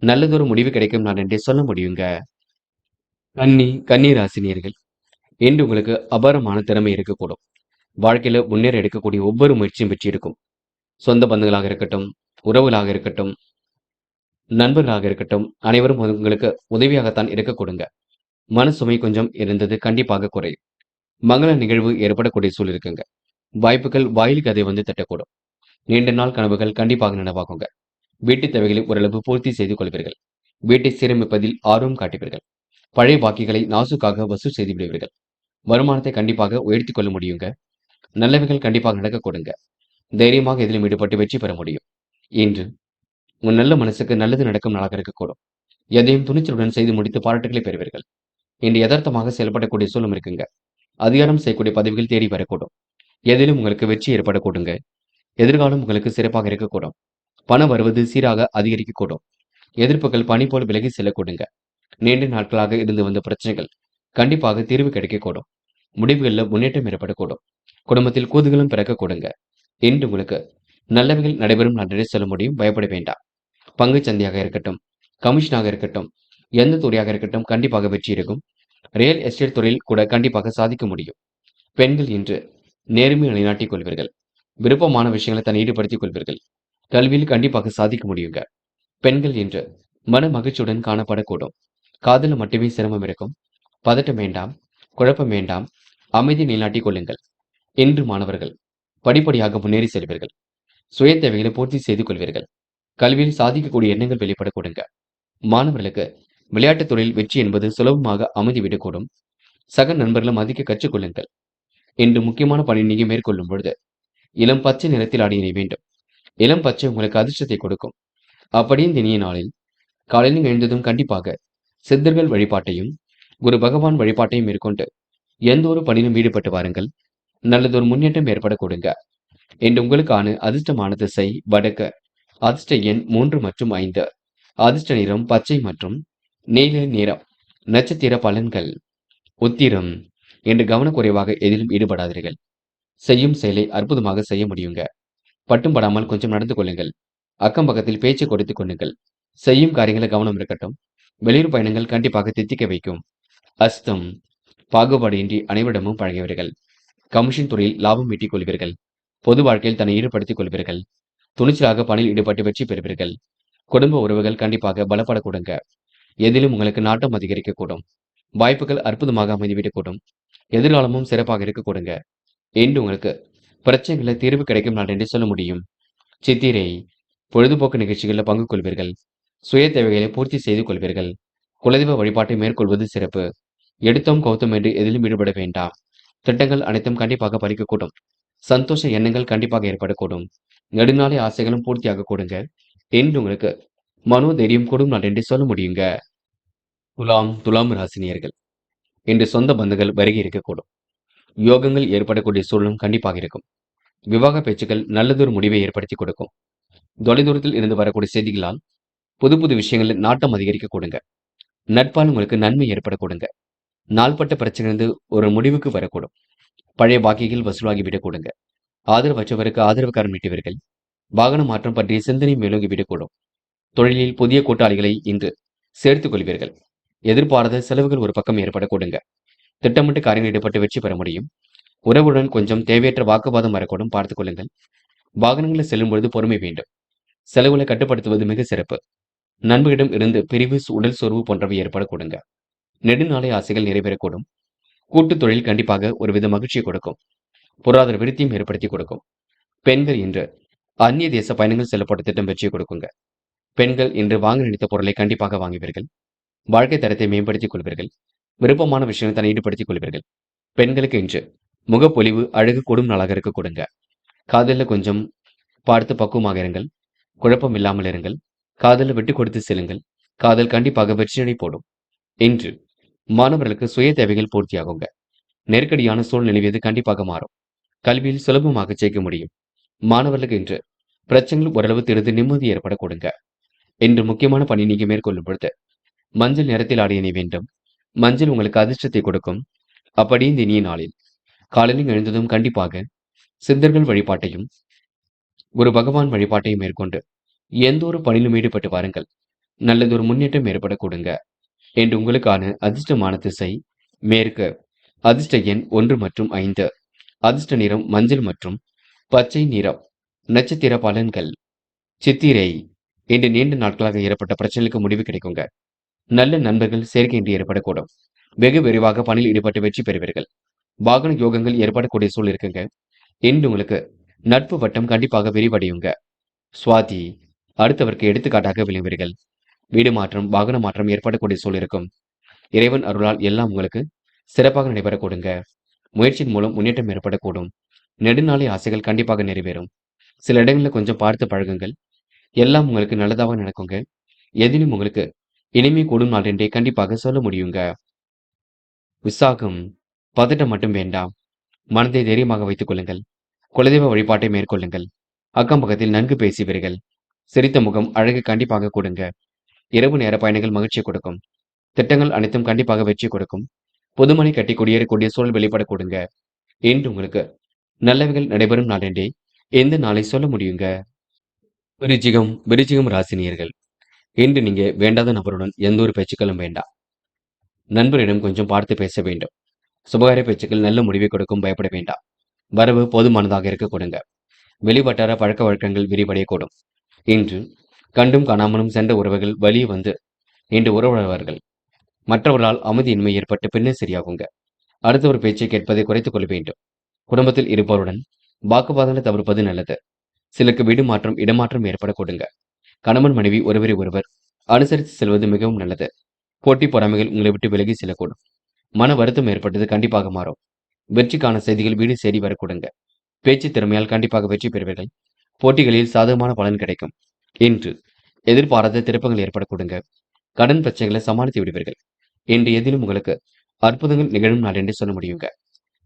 நல்லதொரு முடிவு கிடைக்கும் நான் என்றே சொல்ல முடியுங்க. கன்னி ராசினியர்கள் இன்று உங்களுக்கு அபாரமான திறமை இருக்கக்கூடும். வாழ்க்கையில முன்னேற எடுக்கக்கூடிய ஒவ்வொரு முயற்சியும் வெற்றி இருக்கும். சொந்த பந்துகளாக இருக்கட்டும், உறவுகளாக இருக்கட்டும், நண்பர்களாக இருக்கட்டும், அனைவரும் உங்களுக்கு உதவியாகத்தான் இருக்க கொடுங்க. மன சுமை கொஞ்சம் இருந்தது கண்டிப்பாக குறையும். மங்கள நிகழ்வு ஏற்படக்கூடிய சூழல் இருக்குங்க. வாய்ப்புகள் வாயிலுக்கு அதை வந்து தட்டக்கூடும். நீண்ட நாள் கனவுகள் கண்டிப்பாக நனவாகுங்க. வீட்டு தேவைகளை ஓரளவு பூர்த்தி செய்து கொள்வீர்கள். வீட்டை சீரமைப்பதில் ஆர்வம் காட்டுவீர்கள். பழைய பாக்கிகளை நாசுக்காக வசூல் செய்து விடுவீர்கள். வருமானத்தை கண்டிப்பாக உயர்த்திக் கொள்ள முடியுங்க. நல்லவைகள் கண்டிப்பாக நடக்க கொடுங்க. தைரியமாக எதிலும் ஈடுபட்டு வெற்றி பெற முடியும். இன்று உன் நல்ல மனசுக்கு நல்லது நடக்கும் நாளாக இருக்கக்கூடும். எதையும் துணிச்சலுடன் செய்து முடித்து பாராட்டுகளை பெறுவீர்கள். இன்று யதார்த்தமாக செயல்படக்கூடிய சூழலும் இருக்குங்க. அதிகாரம் செய்யக்கூடிய பதவிகள் தேடி வரக்கூடும். எதிலும் உங்களுக்கு வெற்றி ஏற்படக்கூடுங்க. எதிர்காலம் உங்களுக்கு சிறப்பாக இருக்கக்கூடும். பணம் வருவது சீராக அதிகரிக்கக்கூடும். எதிர்ப்புகள் பனி போல் விலகி செல்லக்கூடுங்க. நீண்ட நாட்களாக இருந்து வந்த பிரச்சனைகள் கண்டிப்பாக தீர்வு கிடைக்கக்கூடும். முடிவுகளில் முன்னேற்றம் ஏற்படக்கூடும். குடும்பத்தில் கூதுகளும் பிறக்கக்கூடுங்க. இன்று உங்களுக்கு நல்லவைகள் நடைபெறும் நன்றே சொல்ல முடியும். பயப்பட வேண்டாம். பங்கு சந்தையாக இருக்கட்டும், கமிஷனாக இருக்கட்டும், எந்த துறையாக இருக்கட்டும் கண்டிப்பாக வெற்றி இருக்கும். ரியல் எஸ்டேட் துறையில் கூட கண்டிப்பாக சாதிக்க முடியும். பெண்கள் இன்று நேர்மையை நிலைநாட்டிக் கொள்வீர்கள். விருப்பமான விஷயங்களை தன்னை ஈடுபடுத்திக் கொள்வீர்கள். கல்வியில் கண்டிப்பாக சாதிக்க முடியுங்க. பெண்கள் இன்று மன மகிழ்ச்சியுடன் காணப்படக்கூடும். காதல மட்டுமே சிரமம் இருக்கும். பதட்டம் வேண்டாம். குழப்பம் வேண்டாம். அமைதி நிலைநாட்டிக் கொள்ளுங்கள். இன்று மாணவர்கள் படிப்படியாக முன்னேறி செல்வீர்கள். சுய தேவைகளை பூர்த்தி செய்து கொள்வீர்கள். கல்வியில் சாதிக்கக்கூடிய எண்ணங்கள் வெளிப்படக்கூடுங்க. மாணவர்களுக்கு விளையாட்டுத் துறையில் வெற்றி என்பது சுலபமாக அமைதிவிடக்கூடும். சக நண்பர்களை மதிக்க கற்றுக்கொள்ளுங்கள். இன்று முக்கியமான பணி நீங்க மேற்கொள்ளும் பொழுது இளம் பச்சை நிறத்தில் ஆடிய வேண்டும். இளம் பச்சை உங்களுக்கு அதிர்ஷ்டத்தை கொடுக்கும். அப்படியே இந்த இனிய நாளில் காலையில் எழுந்ததும் கண்டிப்பாக சித்தர்கள் வழிபாட்டையும் குரு பகவான் வழிபாட்டையும் மேற்கொண்டு எந்த ஒரு பணியிலும் ஈடுபட்டு வாருங்கள். நல்லதொரு முன்னேற்றம் ஏற்பட கொடுங்க. என்று உங்களுக்கான அதிர்ஷ்டமான திசை வடக்கு. அதிர்ஷ்ட எண் 3 மற்றும் 5. அதிர்ஷ்ட நிறம் பச்சை மற்றும் நீல நிறம். நட்சத்திர பலன்கள் உத்திரம் என்று கவனக்குறைவாக எதிலும் ஈடுபடாதீர்கள். செய்யும் செயலை அற்புதமாக செய்ய முடியுங்க. பட்டும் படாமல் கொஞ்சம் நடந்து கொள்ளுங்கள். அக்கம் பக்கத்தில் பேச்சு கொடுத்துக் கொள்ளுங்கள். செய்யும் காரியங்களை கவனம் இருக்கட்டும். வெளியூர் பயணங்கள் கண்டிப்பாக தித்திக்க வைக்கும். அஸ்தம் பாகுபாடின்றி அனைவரிடமும் பழகியவர்கள். கமிஷன் துறையில் லாபம் ஈட்டிக் கொள்வீர்கள். பொது வாழ்க்கையில் தன்னை ஈடுபடுத்திக் கொள்வீர்கள். துணிச்சலாக பணியில் ஈடுபட்டு வெற்றி பெறுவீர்கள். குடும்ப உறவுகள் கண்டிப்பாக பலப்படக்கூடுங்க. எதிலும் உங்களுக்கு நாட்டம் அதிகரிக்கக்கூடும். வாய்ப்புகள் அற்புதமாக அமைந்துவிடக்கூடும். எதிர்காலமும் சிறப்பாக இருக்கக்கூடுங்க. என்று உங்களுக்கு பிரச்சனைகளை தீர்வு கிடைக்கும் நாள் என்று சொல்ல முடியும். சித்திரை பொழுதுபோக்கு நிகழ்ச்சிகளில் பங்கு கொள்வீர்கள். சுய தேவைகளை பூர்த்தி செய்து கொள்வீர்கள். குலதெய்வ வழிபாட்டை மேற்கொள்வது சிறப்பு. எடுத்தோம் கௌத்தம் என்று எதிலும் ஈடுபட வேண்டாம். திட்டங்கள் அனைத்தும் கண்டிப்பாக பலிக்கக்கூடும். சந்தோஷ எண்ணங்கள் கண்டிப்பாக ஏற்படக்கூடும். நெடுநாளை ஆசைகளும் பூர்த்தியாக கொடுங்க என்று உங்களுக்கு மனோதைரியம் கூடும் நாள் என்று சொல்ல முடியுங்க. துலாம் ராசினியர்கள் இன்று சொந்த பந்துகள் வருகை இருக்கக்கூடும். யோகங்கள் ஏற்படக்கூடிய சூழலும் கண்டிப்பாக இருக்கும். விவாக பேச்சுக்கள் நல்லதொரு முடிவை ஏற்படுத்தி கொடுக்கும். தொலைதூரத்தில் இருந்து வரக்கூடிய செய்திகளால் புது புது விஷயங்களில் நாட்டம் அதிகரிக்க கொடுங்க. நட்பால் உங்களுக்கு நன்மை ஏற்பட கொடுங்க. நாள்பட்ட பிரச்சனையிலிருந்து ஒரு முடிவுக்கு வரக்கூடும். பழைய பாக்கிகள் வசூலாகிவிடக் கொடுங்க. ஆதரவற்றவருக்கு ஆதரவு கரம் நீட்டுவீர்கள். வாகன மாற்றம் பற்றிய சிந்தனை மேலோங்கி விடக்கூடும். தொழிலில் புதிய கூட்டாளிகளை இன்று சேர்த்துக் கொள்வீர்கள். எதிர்பாராத செலவுகள் ஒரு பக்கம் ஏற்பட கொடுங்க. திட்டமிட்டு காரியங்கள் ஈடுபட்டு வெற்றி பெற முடியும். உறவுடன் கொஞ்சம் தேவையற்ற வாக்குவாதம் வரக்கூடும், பார்த்துக் கொள்ளுங்கள். வாகனங்களில் செல்லும் பொழுது பொறுமை வேண்டும். செலவுகளை கட்டுப்படுத்துவது மிக சிறப்பு. நண்பர்களிடம் இருந்து பிரிவு, உடல் சோர்வு போன்றவை ஏற்பட கொடுங்க. நெடுநாளை ஆசைகள் நிறைவேறக்கூடும். கூட்டுத் தொழில் கண்டிப்பாக ஒருவித மகிழ்ச்சியை கொடுக்கும். பொருளாதார விருத்தியும் ஏற்படுத்தி கொடுக்கும். பெண்கள் இன்று அந்நிய தேச பயணங்கள் செல்லப்பட்ட திட்டம் வெற்றியை கொடுக்குங்க. பெண்கள் இன்று வாங்க நினைத்த பொருளை கண்டிப்பாக வாங்குவீர்கள். வாழ்க்கை தரத்தை மேம்படுத்திக் கொள்வீர்கள். விருப்பமான விஷயங்களை தன்னை ஈடுபடுத்திக் கொள்வீர்கள். பெண்களுக்கு இன்று முகப்பொலிவு அழகு கூடும் நாளாக இருக்க கொடுங்க. காதலில் கொஞ்சம் பார்த்து பக்குவமாக இருங்கள். குழப்பம் இல்லாமல் இருங்கள். காதலில் விட்டு கொடுத்து செல்லுங்கள். காதல் கண்டிப்பாக வெற்றியடை போடும். இன்று மாணவர்களுக்கு சுய தேவைகள் பூர்த்தியாகுங்க. நெருக்கடியான சூழல் நிலவியது கண்டிப்பாக மாறும். கல்வியில் சுலபமாக ஜெயிக்க முடியும். மாணவர்களுக்கு இன்று பிரச்சனைகள் ஓரளவு தெரிந்து நிம்மதி ஏற்பட கொடுங்க. இன்று முக்கியமான பணி நீங்க மேற்கொள்ளும் பொழுது மஞ்சள் நிறத்தில் ஆடிய அணிய வேண்டும். மஞ்சள் உங்களுக்கு அதிர்ஷ்டத்தை கொடுக்கும். அப்படி இந்த இனிய நாளில் காலையில் எழுந்ததும் கண்டிப்பாக சித்தர்கள் வழிபாட்டையும் ஒரு பகவான் வழிபாட்டையும் மேற்கொண்டு எந்த ஒரு பணியிலும் ஈடுபட்டு வாருங்கள். நல்லதொரு முன்னேற்றம் ஏற்பட கொடுங்க. என்று உங்களுக்கான அதிர்ஷ்டமான திசை மேற்கு. அதிர்ஷ்ட எண் 1 மற்றும் 5. அதிர்ஷ்ட நிறம் மஞ்சள் மற்றும் பச்சை நிறம். நட்சத்திர பலன்கள். சித்திரை. இன்று நீண்ட நாட்களாக ஏற்பட்ட பிரச்சனைகளுக்கு முடிவு கிடைக்குங்க. நல்ல நண்பர்கள் சேர்க்கை இன்று ஏற்படக்கூடும். வெகு விரைவாக பணியில் ஈடுபட்டு வெற்றி பெறுவீர்கள். வாகன யோகங்கள் ஏற்படக்கூடிய சூழல் இருக்குங்க. இன்று உங்களுக்கு நட்பு வட்டம் கண்டிப்பாக விரிவடையுங்க. சுவாதி. அடுத்தவருக்கு எடுத்துக்காட்டாக விளைவீர்கள். வீடு மாற்றம், வாகன மாற்றம் ஏற்படக்கூடிய சூழல் இருக்கும். இறைவன் அருளால் எல்லாம் உங்களுக்கு சிறப்பாக நடைபெற கொடுங்க. முயற்சியின் மூலம் முன்னேற்றம் ஏற்படக்கூடும். நெடுநாளை ஆசைகள் கண்டிப்பாக நிறைவேறும். சில இடங்களில் கொஞ்சம் பார்த்து பழகுங்கள். எல்லாம் உங்களுக்கு நல்லதாக நடக்குங்க. எதிலும் உங்களுக்கு இனிமை கூடும் நாள் என்றே கண்டிப்பாக சொல்ல முடியுங்க. விசாகம். பதட்டம் மட்டும் வேண்டாம். மனதை தைரியமாக வைத்துக் கொள்ளுங்கள். குலதெய்வ வழிபாட்டை மேற்கொள்ளுங்கள். அக்கம் பக்கத்தில் நன்கு பேசுவீர்கள். சிரித்த முகம் அழகு கண்டிப்பாக கொடுங்க. இரவு நேர பயணங்கள் மகிழ்ச்சி கொடுக்கும். திட்டங்கள் அனைத்தும் கண்டிப்பாக வெற்றி கொடுக்கும். புதுமனை கட்டி குடியேறக்கூடிய சூழல் வெளிப்பட கொடுங்க. இன்று உங்களுக்கு நல்லவைகள் நடைபெறும் நாள் என்றே எந்த நாளை சொல்ல முடியுங்க. விருச்சிகம் ராசினியர்கள். இன்று நீங்க வேண்டாத நபருடன் எந்த ஒரு பேச்சுக்களும் வேண்டாம். நண்பரிடம் கொஞ்சம் பார்த்து பேச வேண்டும். சுபகார பேச்சுக்கள் நல்ல முடிவை கொடுக்கும், பயப்பட வேண்டாம். வரவு போதுமானதாக இருக்க கொடுங்க. வெளிவட்டார பழக்க வழக்கங்கள் விரிவடையக்கூடும். இன்று கண்டும் காணாமலும் சென்ற உறவுகள் வழியே வந்து இன்று உறவுறவார்கள். மற்றவர்களால் அமைதியின்மை ஏற்பட்டு பின்னர் சரியாகுங்க. அடுத்தவர் பேச்சை கேட்பதை குறைத்துக் கொள்ள வேண்டும். குடும்பத்தில் இருப்பவருடன் வாக்குவாதங்களை தவிர்ப்பது நல்லது. சிலருக்கு வீடு மாற்றம், இடமாற்றம் ஏற்பட கொடுங்க. கணவன் மனைவி ஒருவரை ஒருவர் அனுசரித்து செல்வது மிகவும் நல்லது. போட்டி பொறாமைகள் உங்களை விட்டு விலகி செல்லக்கூடும். மன வருத்தம் ஏற்பட்டது கண்டிப்பாக மாறும். வெற்றிக்கான செய்திகள் வீடு சேரி வர கொடுங்க. பேச்சு திறமையால் கண்டிப்பாக வெற்றி பெறுவீர்கள். போட்டிகளில் சாதகமான பலன் கிடைக்கும். இன்று எதிர்பாராத திருப்பங்கள் ஏற்பட கொடுங்க. கடன் பிரச்சனைகளை சமாளித்து விடுவீர்கள். இன்று எதிலும் உங்களுக்கு அற்புதங்கள் நிகழும் நாள் என்று சொல்ல முடியுங்க.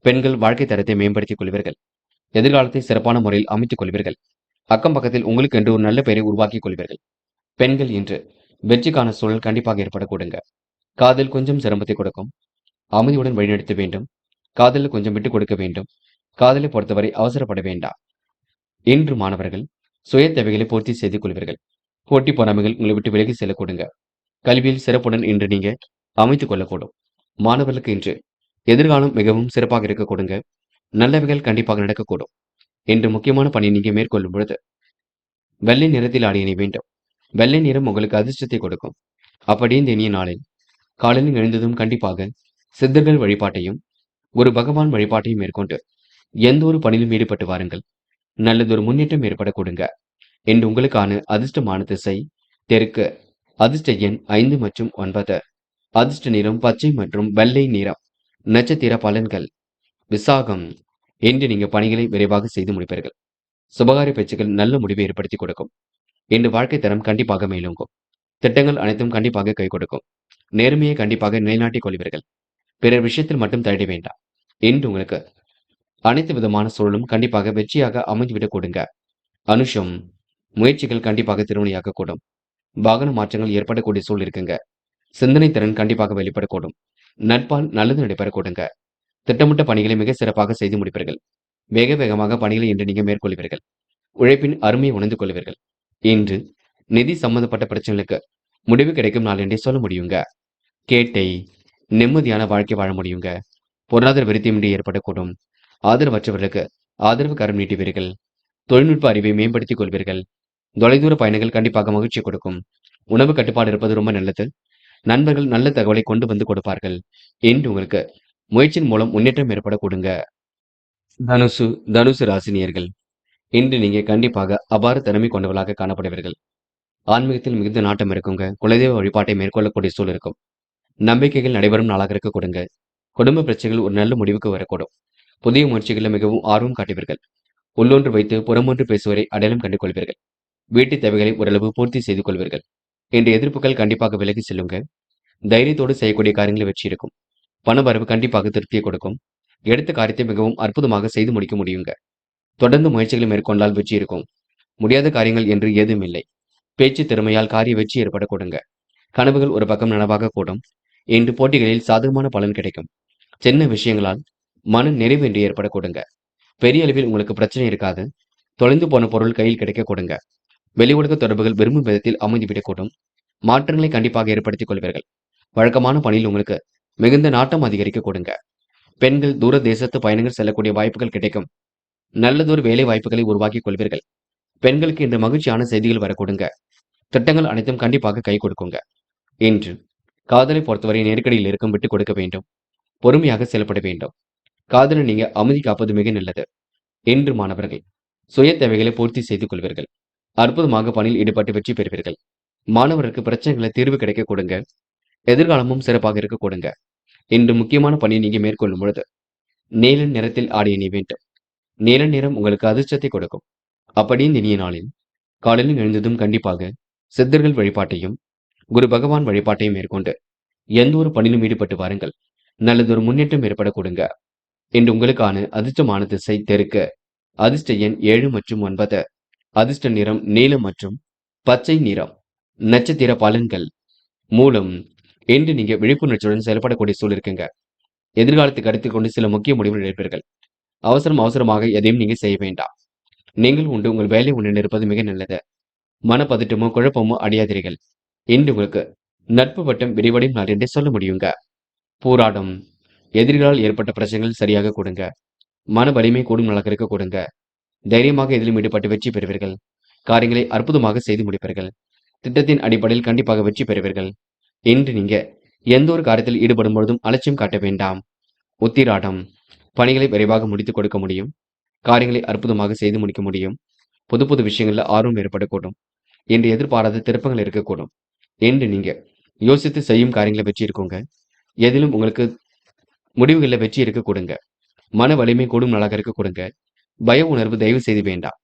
பெண்கள் வாழ்க்கை தரத்தை மேம்படுத்திக் கொள்வீர்கள். எதிர்காலத்தை சிறப்பான முறையில் அமைத்துக் கொள்வீர்கள். அக்கம் பக்கத்தில் உங்களுக்கு என்று ஒரு நல்ல பெயரை உருவாக்கிக் கொள்வீர்கள். பெண்கள் இன்று வெற்றிக்கான சூழல் கண்டிப்பாக ஏற்பட கொடுங்க. காதல் கொஞ்சம் சிரமத்தை கொடுக்கும். அமைதியுடன் வழிநடத்த வேண்டும். காதலில் கொஞ்சம் விட்டுக் கொடுக்க வேண்டும். காதலை பொறுத்தவரை அவசரப்பட வேண்டாம். இன்று மாணவர்கள் சுய தேவைகளை பூர்த்தி செய்து கொள்வீர்கள். போட்டி பொறாமைகள் உங்களை விட்டு விலகி செல்ல கொடுங்க. கல்வியில் சிறப்புடன் இன்று நீங்க அமைத்துக் கொள்ளக்கூடும். மாணவர்களுக்கு இன்று எதிர்காலம் மிகவும் சிறப்பாக இருக்க கொடுங்க. நல்லவைகள் கண்டிப்பாக நடக்கக்கூடும். இன்று முக்கியமான பணி நீங்க மேற்கொள்ளும் பொழுது வெள்ளை நிறத்தில் ஆடியணை வேண்டும். வெள்ளை நிறம் உங்களுக்கு அதிர்ஷ்டத்தை கொடுக்கும். அப்படி இந்த இனிய நாளில் காலையில் எழுந்ததும் கண்டிப்பாக சித்தர்கள் வழிபாட்டையும் ஒரு பகவான் வழிபாட்டையும் மேற்கொண்டு எந்த ஒரு பணியிலும் ஈடுபட்டு வாருங்கள். நல்லதொரு முன்னேற்றம் ஏற்பட கொடுங்க. என்று உங்களுக்கான அதிர்ஷ்டமான திசை தெற்கு. அதிர்ஷ்ட எண் 5 மற்றும் 9. அதிர்ஷ்ட நிறம் பச்சை மற்றும் வெள்ளை நிறம். நட்சத்திர பலன்கள். விசாகம். இன்று நீங்க பணிகளை விரைவாக செய்து முடிப்பீர்கள். சுபகாரிய பேச்சுக்கள் நல்ல முடிவை ஏற்படுத்தி கொடுக்கும். இன்று வாழ்க்கை தரம் கண்டிப்பாக மேலோங்கும். திட்டங்கள் அனைத்தும் கண்டிப்பாக கை கொடுக்கும். நேர்மையை கண்டிப்பாக நிலைநாட்டிக் கொள்வீர்கள். பிறர் விஷயத்தில் மட்டும் தலையிட வேண்டாம். இன்று உங்களுக்கு அனைத்து விதமான சூழலும் கண்டிப்பாக வெற்றியாக அமைந்துவிடக் கொடுங்க. அனுஷம் முயற்சிகள் கண்டிப்பாக திருவினையாக கூடும். வாகன மாற்றங்கள் ஏற்படக்கூடிய சூழல் இருக்குங்க. சிந்தனை திறன் கண்டிப்பாக வெளிப்படக்கூடும். நட்பால் நல்லது நடைபெற கொடுங்க. திட்டமிட்ட பணிகளை மிக சிறப்பாக செய்து முடிப்பீர்கள். வேக வேகமாக பணிகளை இன்று நீங்க மேற்கொள்வீர்கள். உழைப்பின் அருமையை உணர்ந்து கொள்வீர்கள். இன்று நிதி சம்பந்தப்பட்ட பிரச்சனைகளுக்கு முடிவு கிடைக்கும் நாள் என்றே சொல்ல முடியுங்க. கேட்டை நிம்மதியான வாழ்க்கை வாழ முடியுங்க. பொருளாதார விருத்தியின்றி ஏற்படக்கூடும். ஆதரவற்றவர்களுக்கு ஆதரவு கரம் நீட்டுவீர்கள். தொழில்நுட்ப அறிவை மேம்படுத்திக் கொள்வீர்கள். தொலைதூர பயணங்கள் கண்டிப்பாக மகிழ்ச்சி கொடுக்கும். உணவு கட்டுப்பாடு இருப்பது ரொம்ப நல்லது. நண்பர்கள் நல்ல தகவலை கொண்டு வந்து கொடுப்பார்கள். என்று உங்களுக்கு முயற்சியின் மூலம் முன்னேற்றம் ஏற்பட கொடுங்க. தனுசு தனுசு ராசினியர்கள் இன்று நீங்க கண்டிப்பாக அபார திறமை கொண்டவர்களாக காணப்படுவீர்கள். ஆன்மீகத்தில் மிகுந்த நாட்டம் இருக்குங்க. குலதெய்வ வழிபாட்டை மேற்கொள்ளக்கூடிய சூழல் இருக்கும். நம்பிக்கைகள் நடைபெறும் நாளாக இருக்க கொடுங்க. குடும்ப பிரச்சனைகள் ஒரு நல்ல முடிவுக்கு வரக்கூடும். புதிய முயற்சிகளில் மிகவும் ஆர்வம் காட்டுவீர்கள். உள்ளொன்று வைத்து புறமொன்று பேசுவரை அடையாளம் கண்டு கொள்வீர்கள். வீட்டு தேவைகளை ஓரளவு பூர்த்தி செய்து கொள்வீர்கள். இன்று எதிர்ப்புகள் கண்டிப்பாக விலகி செல்லுங்க. தைரியத்தோடு செய்யக்கூடிய காரியங்களில் வெற்றி இருக்கும். பண வரவு கண்டிப்பாக திருப்தியை கொடுக்கும். எடுத்த காரியத்தை மிகவும் அற்புதமாக செய்து முடிக்க முடியுங்க. தொடர்ந்து முயற்சிகளை மேற்கொண்டால் வெற்றி இருக்கும். முடியாத காரியங்கள் என்று ஏதும் இல்லை. பேச்சு திறமையால் காரிய வெற்றி ஏற்பட கொடுங்க. கனவுகள் ஒரு பக்கம் நனவாக கூடும். இன்று போட்டிகளில் சாதகமான பலன் கிடைக்கும். சின்ன விஷயங்களால் மன நிறைவின்றி ஏற்பட கொடுங்க. பெரிய அளவில் உங்களுக்கு பிரச்சனை இருக்காது. தொலைந்து போன பொருள் கையில் கிடைக்க கொடுங்க. வெளி உலக தொடர்புகள் விரும்பும் விதத்தில் அமைந்துவிடக்கூடும். மாற்றங்களை கண்டிப்பாக ஏற்படுத்திக் கொள்வீர்கள். வழக்கமான பணியில் உங்களுக்கு மிகுந்த நாட்டம் அதிகரிக்க கொடுங்க. பெண்கள் தூர தேசத்து பயணங்கள் செல்லக்கூடிய வாய்ப்புகள் கிடைக்கும். நல்லதொரு வேலை வாய்ப்புகளை உருவாக்கிக் கொள்வீர்கள். பெண்களுக்கு இன்று மகிழ்ச்சியான செய்திகள் வர கொடுங்க. திட்டங்கள் அனைத்தும் கண்டிப்பாக கை கொடுக்குங்க. இன்று காதலை பொறுத்தவரை நெருக்கடியில் இருக்கும் விட்டுக் கொடுக்க வேண்டும். பொறுமையாக செயல்பட வேண்டும். காதலை நீங்க அமைதி காப்பது மிக நல்லது. இன்று மாணவர்கள் சுய தேவைகளை பூர்த்தி செய்து கொள்வீர்கள். அற்புதமாக பணியில் ஈடுபட்டு வெற்றி பெறுவீர்கள். மாணவருக்கு பிரச்சனைகளை தீர்வு கிடைக்க கொடுங்க. எதிர்காலமும் சிறப்பாக இருக்க கொடுங்க. இன்று முக்கியமான பணியை நீங்க மேற்கொள்ளும் பொழுது நீல நிறத்தில் ஆடை அணிய வேண்டும். நீல நிறம் உங்களுக்கு அதிர்ஷ்டத்தை கொடுக்கும். அப்படி இந்த இனிய நாளில் காலையில் எழுந்ததும் கண்டிப்பாக சித்தர்கள் வழிபாட்டையும் குரு பகவான் வழிபாட்டையும் மேற்கொண்டு எந்த ஒரு பணியிலும் ஈடுபட்டு வாருங்கள். நல்லதொரு முன்னேற்றம் ஏற்பட கொடுங்க. இன்று உங்களுக்கான அதிர்ஷ்டமான திசை தெற்கு. அதிர்ஷ்ட எண் 7 மற்றும் 9. அதிர்ஷ்ட நிறம் நீலம் மற்றும் பச்சை நிறம். நட்சத்திர பலன்கள் மூலம் இன்று நீங்க விழிப்புணர்ச்சியுடன் செயல்படக்கூடிய சூழல் இருக்குங்க. எதிர்காலத்தை கருத்தில் கொண்டு சில முக்கிய முடிவுகள் எடுப்பீர்கள். அவசரமாக எதையும் நீங்க செய்ய வேண்டாம். நீங்கள் உண்டு உங்கள் வேலை உடன் இருப்பது மிக நல்லது. மனப்பதட்டமோ குழப்பமோ அடையாதீர்கள். இன்று உங்களுக்கு நட்பு வட்டம் விரிவடையும் நாள் என்றே சொல்ல முடியுங்க. போராடும் எதிரிகளால் ஏற்பட்ட பிரச்சனைகள் சரியாக கொடுங்க. மன வலிமை கூடும் நாளாக இருக்க கொடுங்க. தைரியமாக எதிலும் ஈடுபட்டு வெற்றி பெறுவீர்கள். காரியங்களை அற்புதமாக செய்து முடிப்பீர்கள். திட்டத்தின் அடிப்படையில் கண்டிப்பாக வெற்றி பெறுவீர்கள். இன்று நீங்க எந்த ஒரு காரியத்தில் ஈடுபடும் பொழுதும் அலட்சியம் காட்ட வேண்டாம். உத்திராடம் பணிகளை விரைவாக முடித்துக் கொடுக்க முடியும். காரியங்களை அற்புதமாக செய்து முடிக்க முடியும். புது புது விஷயங்கள்ல ஆர்வம் ஏற்படக்கூடும். என்று எதிர்பாராத திருப்பங்கள் இருக்கக்கூடும். என்று நீங்க யோசித்து செய்யும் காரியங்களை வெற்றி இருக்குங்க. எதிலும் உங்களுக்கு முடிவுகளில் வெற்றி இருக்க கொடுங்க. மன வலிமை கூடும் நாளாக இருக்க கொடுங்க. பய உணர்வு தயவு செய்து வேண்டாம்.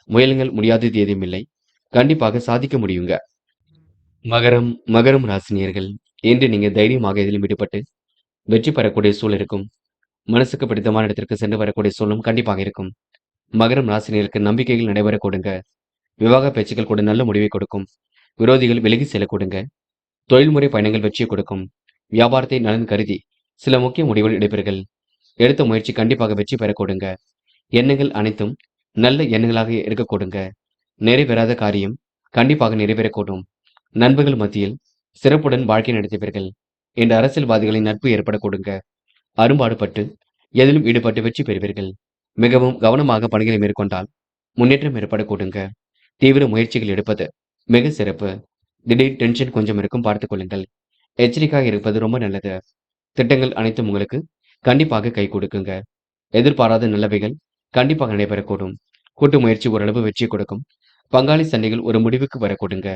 முயலுங்கள் முடியாதது ஏதும் இல்லை. கண்டிப்பாக சாதிக்க முடியுங்க. மகரம் ராசினியர்கள் இன்று நீங்க தைரியமாக எதிலும் ஈடுபட்டு வெற்றி பெறக்கூடிய சூழல் இருக்கும். மனசுக்கு பிடித்தமான இடத்திற்கு சென்று வரக்கூடிய சூழலும் கண்டிப்பாக இருக்கும். மகரம் ராசினியருக்கு நம்பிக்கைகள் நடைபெற கொடுங்க. விவாக பேச்சுக்கள் கூட நல்ல முடிவை கொடுக்கும். விரோதிகள் விலகி செல்ல கொடுங்க. தொழில்முறை பயணங்கள் வெற்றியை கொடுக்கும். வியாபாரத்தை நலன் கருதி சில முக்கிய முடிவுகள் எடுப்பீர்கள். எடுத்த முயற்சி கண்டிப்பாக வெற்றி பெற கொடுங்க. எண்ணங்கள் அனைத்தும் நல்ல எண்ணங்களாக இருக்க கொடுங்க. நிறைவேறாத காரியம் கண்டிப்பாக நிறைவேறக்கூடும். நண்பர்கள் மத்தியில் சிறப்புடன் வாழ்க்கை நடத்துவீர்கள். என்ற அரசியல்வாதிகளின் நட்பு ஏற்பட கொடுங்க. அரும்பாடுபட்டு எதிலும் ஈடுபட்டு வெற்றி பெறுவீர்கள். மிகவும் கவனமாக பணிகளை மேற்கொண்டால் முன்னேற்றம் ஏற்பட கொடுங்க. தீவிர முயற்சிகள் எடுப்பது மிக சிறப்பு. திடீர் டென்ஷன் கொஞ்சம் இருக்கும், பார்த்துக் கொள்ளுங்கள். எச்சரிக்கையாக இருப்பது ரொம்ப நல்லது. திட்டங்கள் அனைத்தும் உங்களுக்கு கண்டிப்பாக கை கொடுக்குங்க. எதிர்பாராத நல்லவைகள் கண்டிப்பாக நடைபெறக்கூடும். கூட்டு முயற்சி ஓரளவு வெற்றி கொடுக்கும். பங்காளி சண்டைகள் ஒரு முடிவுக்கு வர கொடுங்க.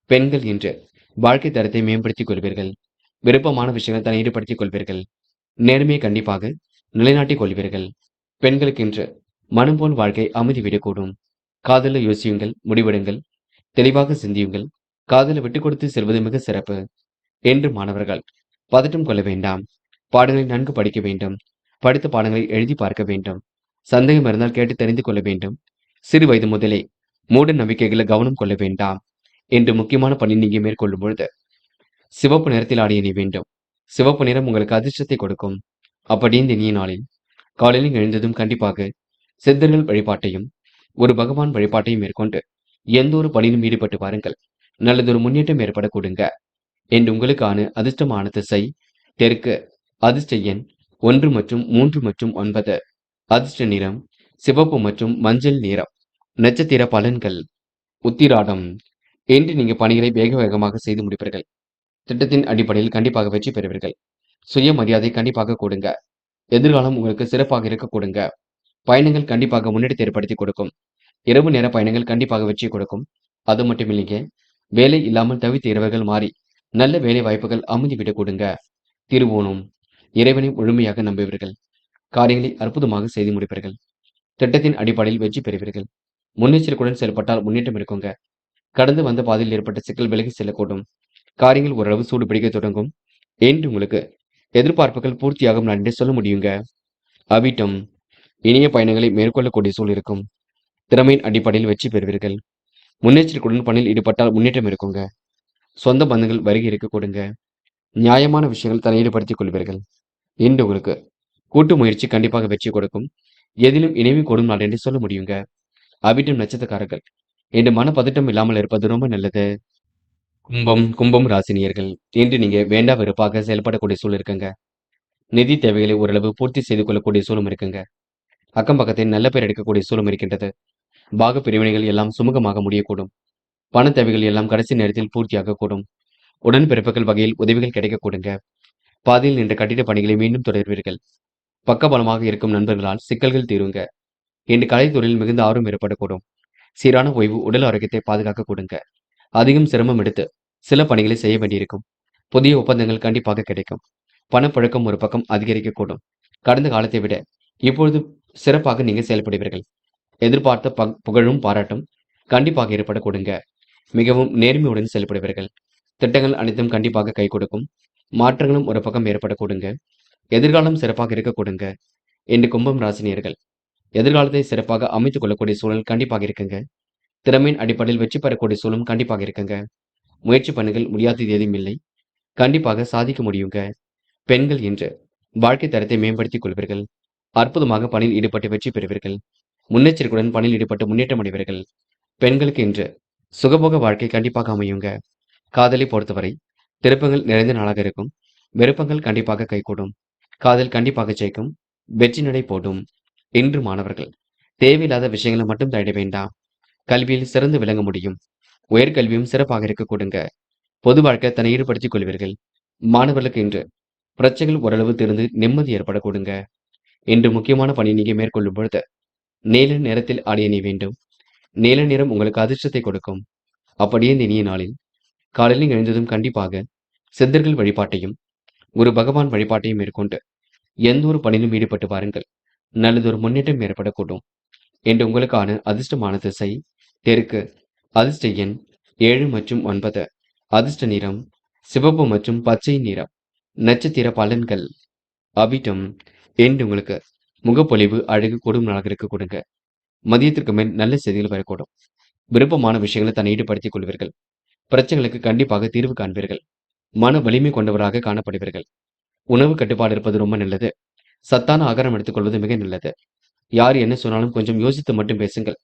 பெண்கள் இன்று வாழ்க்கை தரத்தை மேம்படுத்திக் கொள்வீர்கள். விருப்பமான விஷயங்கள் தன்னை ஈடுபடுத்திக் கொள்வீர்கள். நேர்மையை கண்டிப்பாக நிலைநாட்டிக் கொள்வீர்கள். பெண்களுக்கு இன்று மனம் போல் வாழ்க்கை அமைதி விடக்கூடும். காதல யோசியுங்கள், முடிவெடுங்கள், தெளிவாக சிந்தியுங்கள். காதல விட்டுக் கொடுத்து செல்வது மிக சிறப்பு. என்று மாணவர்கள் பதட்டம் கொள்ள வேண்டாம். பாடங்களை நன்கு படிக்க வேண்டும். படித்த பாடங்களை எழுதி பார்க்க வேண்டும். சந்தேகம் இருந்தால் கேட்டு தெரிந்து கொள்ள வேண்டும். சிறு வயது முதலே மூட நம்பிக்கைகளை கவனம் கொள்ள வேண்டாம். என்று முக்கியமான பணி நீங்க மேற்கொள்ளும் பொழுது சிவப்பு நிறத்தில் ஆடை அணிய வேண்டும். சிவப்பு நிறம் உங்களுக்கு அதிர்ஷ்டத்தை கொடுக்கும். அப்படி இந்த இனிய நாளில் காலையில் எழுந்ததும் கண்டிப்பாக சித்தர்கள் வழிபாட்டையும் ஒரு பகவான் வழிபாட்டையும் மேற்கொண்டு எந்த ஒரு பணியிலும் ஈடுபட்டு பாருங்கள். நல்லதொரு முன்னேற்றம் ஏற்பட கொடுங்க. என்று உங்களுக்கான அதிர்ஷ்டமான திசை தெற்கு. அதிர்ஷ்ட எண் 1 மற்றும் 3 மற்றும் 9. அதிர்ஷ்ட நிறம் சிவப்பு மற்றும் மஞ்சள் நிறம். நட்சத்திர பலன்கள். உத்திராடம். இன்று நீங்க பணிகளை வேக வேகமாக செய்து முடிப்பீர்கள். திட்டத்தின் அடிப்படையில் கண்டிப்பாக வெற்றி பெறுவீர்கள். சுயமரியாதை கண்டிப்பாக கொடுங்க. எதிர்காலம் உங்களுக்கு சிறப்பாக இருக்க கொடுங்க. பயணங்கள் கண்டிப்பாக முன்னேற்றத்தை ஏற்படுத்தி கொடுக்கும். இரவு நேர பயணங்கள் கண்டிப்பாக வெற்றி கொடுக்கும். அது மட்டும் இல்லைங்க, வேலை இல்லாமல் தவித்த இரவுகள் மாறி நல்ல வேலை வாய்ப்புகள் அமைந்துவிடக் கொடுங்க. திருவோணம். இறைவனை முழுமையாக நம்புவீர்கள். காரியங்களை அற்புதமாக செய்து முடிப்பீர்கள். திட்டத்தின் அடிப்படையில் வெற்றி பெறுவீர்கள். முன்னெச்சரிக்கையுடன் செயல்பட்டால் முன்னேற்றம் இருக்குங்க. கடந்து வந்த பாதையில் ஏற்பட்ட சிக்கல் விலகி செல்லக்கூடும். காரியங்கள் ஓரளவு சூடு பிடிக்க தொடங்கும். என்று உங்களுக்கு எதிர்பார்ப்புகள் பூர்த்தியாகும் நான் என்று சொல்ல முடியுங்க. அவிட்டம். இனிய பயணங்களை மேற்கொள்ளக்கூடிய சூழல் இருக்கும். திறமையின் அடிப்படையில் வெற்றி பெறுவீர்கள். முன்னெச்சரிக்கையுடன் பணியில் ஈடுபட்டால் முன்னேற்றம் இருக்குங்க. சொந்த பந்தங்கள் வருகை இருக்க கொடுங்க. நியாயமான விஷயங்கள் தலையீடுபடுத்திக் கொள்வீர்கள். இன்று உங்களுக்கு கூட்டு முயற்சி கண்டிப்பாக வெற்றி கொடுக்கும். எதிலும் இணைவு கூடும் நாள் என்று சொல்ல முடியுங்க. அவிட்டம் நட்சத்திரக்காரர்கள் இன்று மனப்பதட்டம் இல்லாமல் இருப்பது ரொம்ப நல்லது. கும்பம் ராசினியர்கள் இன்று நீங்க வேண்டா வெறுப்பாக செயல்படக்கூடிய சூழல் இருக்குங்க. நிதி தேவைகளை ஓரளவு பூர்த்தி செய்து கொள்ளக்கூடிய சூழலும் இருக்குங்க. அக்கம் பக்கத்தில் நல்ல பேர் எடுக்கக்கூடிய சூழலும் இருக்கின்றது. பாக பிரிவினைகள் எல்லாம் சுமூகமாக முடியக்கூடும். பண தேவைகள் எல்லாம் கடைசி நேரத்தில் பூர்த்தியாக கூடும். உடன்பிறப்புகள் வகையில் உதவிகள் கிடைக்க கொடுங்க. பாதியில் நின்ற கட்டிட பணிகளை மீண்டும் தொடர்வீர்கள். பக்கபலமாக இருக்கும் நண்பர்களால் சிக்கல்கள் தீருங்க. இன்று கலைத்துறையில் மிகுந்த ஆர்வம் ஏற்படக்கூடும். சீரான ஓய்வு உடல் ஆரோக்கியத்தை பாதுகாக்க கொடுங்க. அதிகம் சிரமம் எடுத்து சில பணிகளை செய்ய வேண்டியிருக்கும். புதிய ஒப்பந்தங்கள் கண்டிப்பாக கிடைக்கும். பணப்பழக்கம் ஒரு பக்கம் அதிகரிக்கக்கூடும். கடந்த காலத்தை விட இப்பொழுது சிறப்பாக நீங்க செயல்படுவீர்கள். எதிர்பார்த்த புகழும் பாராட்டும் கண்டிப்பாக ஏற்பட கொடுங்க. மிகவும் நேர்மையுடன் செயல்படுவீர்கள். திட்டங்கள் அனைத்தும் கண்டிப்பாக கை கொடுக்கும். மாற்றங்களும் ஒரு பக்கம் ஏற்பட கொடுங்க. எதிர்காலம் சிறப்பாக இருக்க கொடுங்க. என்று கும்பம் ராசினியர்கள் எதிர்காலத்தை சிறப்பாக அமைத்துக் கொள்ளக்கூடிய சூழல் கண்டிப்பாக இருக்குங்க. திறமையின் அடிப்படையில் வெற்றி பெறக்கூடிய சூழலும் கண்டிப்பாக இருக்குங்க. முயற்சி பண்ணுங்கள், முடியாதது எதுவும் இல்லை. கண்டிப்பாக சாதிக்க முடியுங்க. பெண்கள் இன்று வாழ்க்கை தரத்தை மேம்படுத்திக் கொள்வீர்கள். அற்புதமாக பணியில் ஈடுபட்டு வெற்றி பெறுவீர்கள். முன்னெச்சரிக்கையுடன் பணியில் ஈடுபட்டு முன்னேற்றம் அடைவீர்கள். பெண்களுக்கு இன்று சுகபோக வாழ்க்கை கண்டிப்பாக அமையுங்க. காதலை பொறுத்தவரை திருப்பங்கள் நிறைந்த நாளாக இருக்கும். விருப்பங்கள் கண்டிப்பாக கைகூடும். காதல் கண்டிப்பாக ஜெயிக்கும். வெற்றி நடை போடும். இன்று மாணவர்கள் தேவையில்லாத விஷயங்களை மட்டும் தேட வேண்டாம். கல்வியில் சிறந்து விளங்க முடியும். உயர்கல்வியும் சிறப்பாக இருக்க கொடுங்க. பொது வாழ்க்கை தன்னை ஈடுபடுத்திக் கொள்வீர்கள். மாணவர்களுக்கு இன்று பிரச்சனைகள் ஓரளவு திறந்து நிம்மதி ஏற்பட கொடுங்க. இன்று முக்கியமான பணி நீங்க மேற்கொள்ளும் பொழுது நீல நிறத்தில் ஆடை அணிய வேண்டும். நீல நிறம் உங்களுக்கு அதிர்ஷ்டத்தை கொடுக்கும். அப்படியே இந்த இனிய நாளில் காலையில் எழுந்ததும் கண்டிப்பாக சித்தர்கள் வழிபாட்டையும் ஒரு பகவான் வழிபாட்டையும் மேற்கொண்டு எந்த ஒரு பணியிலும் ஈடுபட்டு பாருங்கள். நல்லதொரு முன்னேற்றம் ஏற்படக்கூடும். என்று உங்களுக்கான அதிர்ஷ்டமான திசை தெற்கு. அதிர்ஷ்ட எண் 7 மற்றும் 9. அதிர்ஷ்ட நிறம் சிவப்பு மற்றும் பச்சை நிறம். நட்சத்திர பலன்கள். அவிட்டம். என்று உங்களுக்கு முகப்பொலிவு அழகு கூடும் நாளாக இருக்க கொடுங்க. மதியத்திற்கு மேல் நல்ல செய்திகள் வரக்கூடும். விருப்பமான விஷயங்களை தன்னை ஈடுபடுத்திக் கொள்வீர்கள். பிரச்சனைகளுக்கு கண்டிப்பாக தீர்வு காண்பீர்கள். மன வலிமை கொண்டவராக காணப்படுவீர்கள். உணவு கட்டுப்பாடு இருப்பது ரொம்ப நல்லது. சத்தான ஆகாரம் எடுத்துக்கொள்வது மிக நல்லது. யார் என்ன சொன்னாலும் கொஞ்சம் யோசித்து மட்டும் பேசுங்கள்.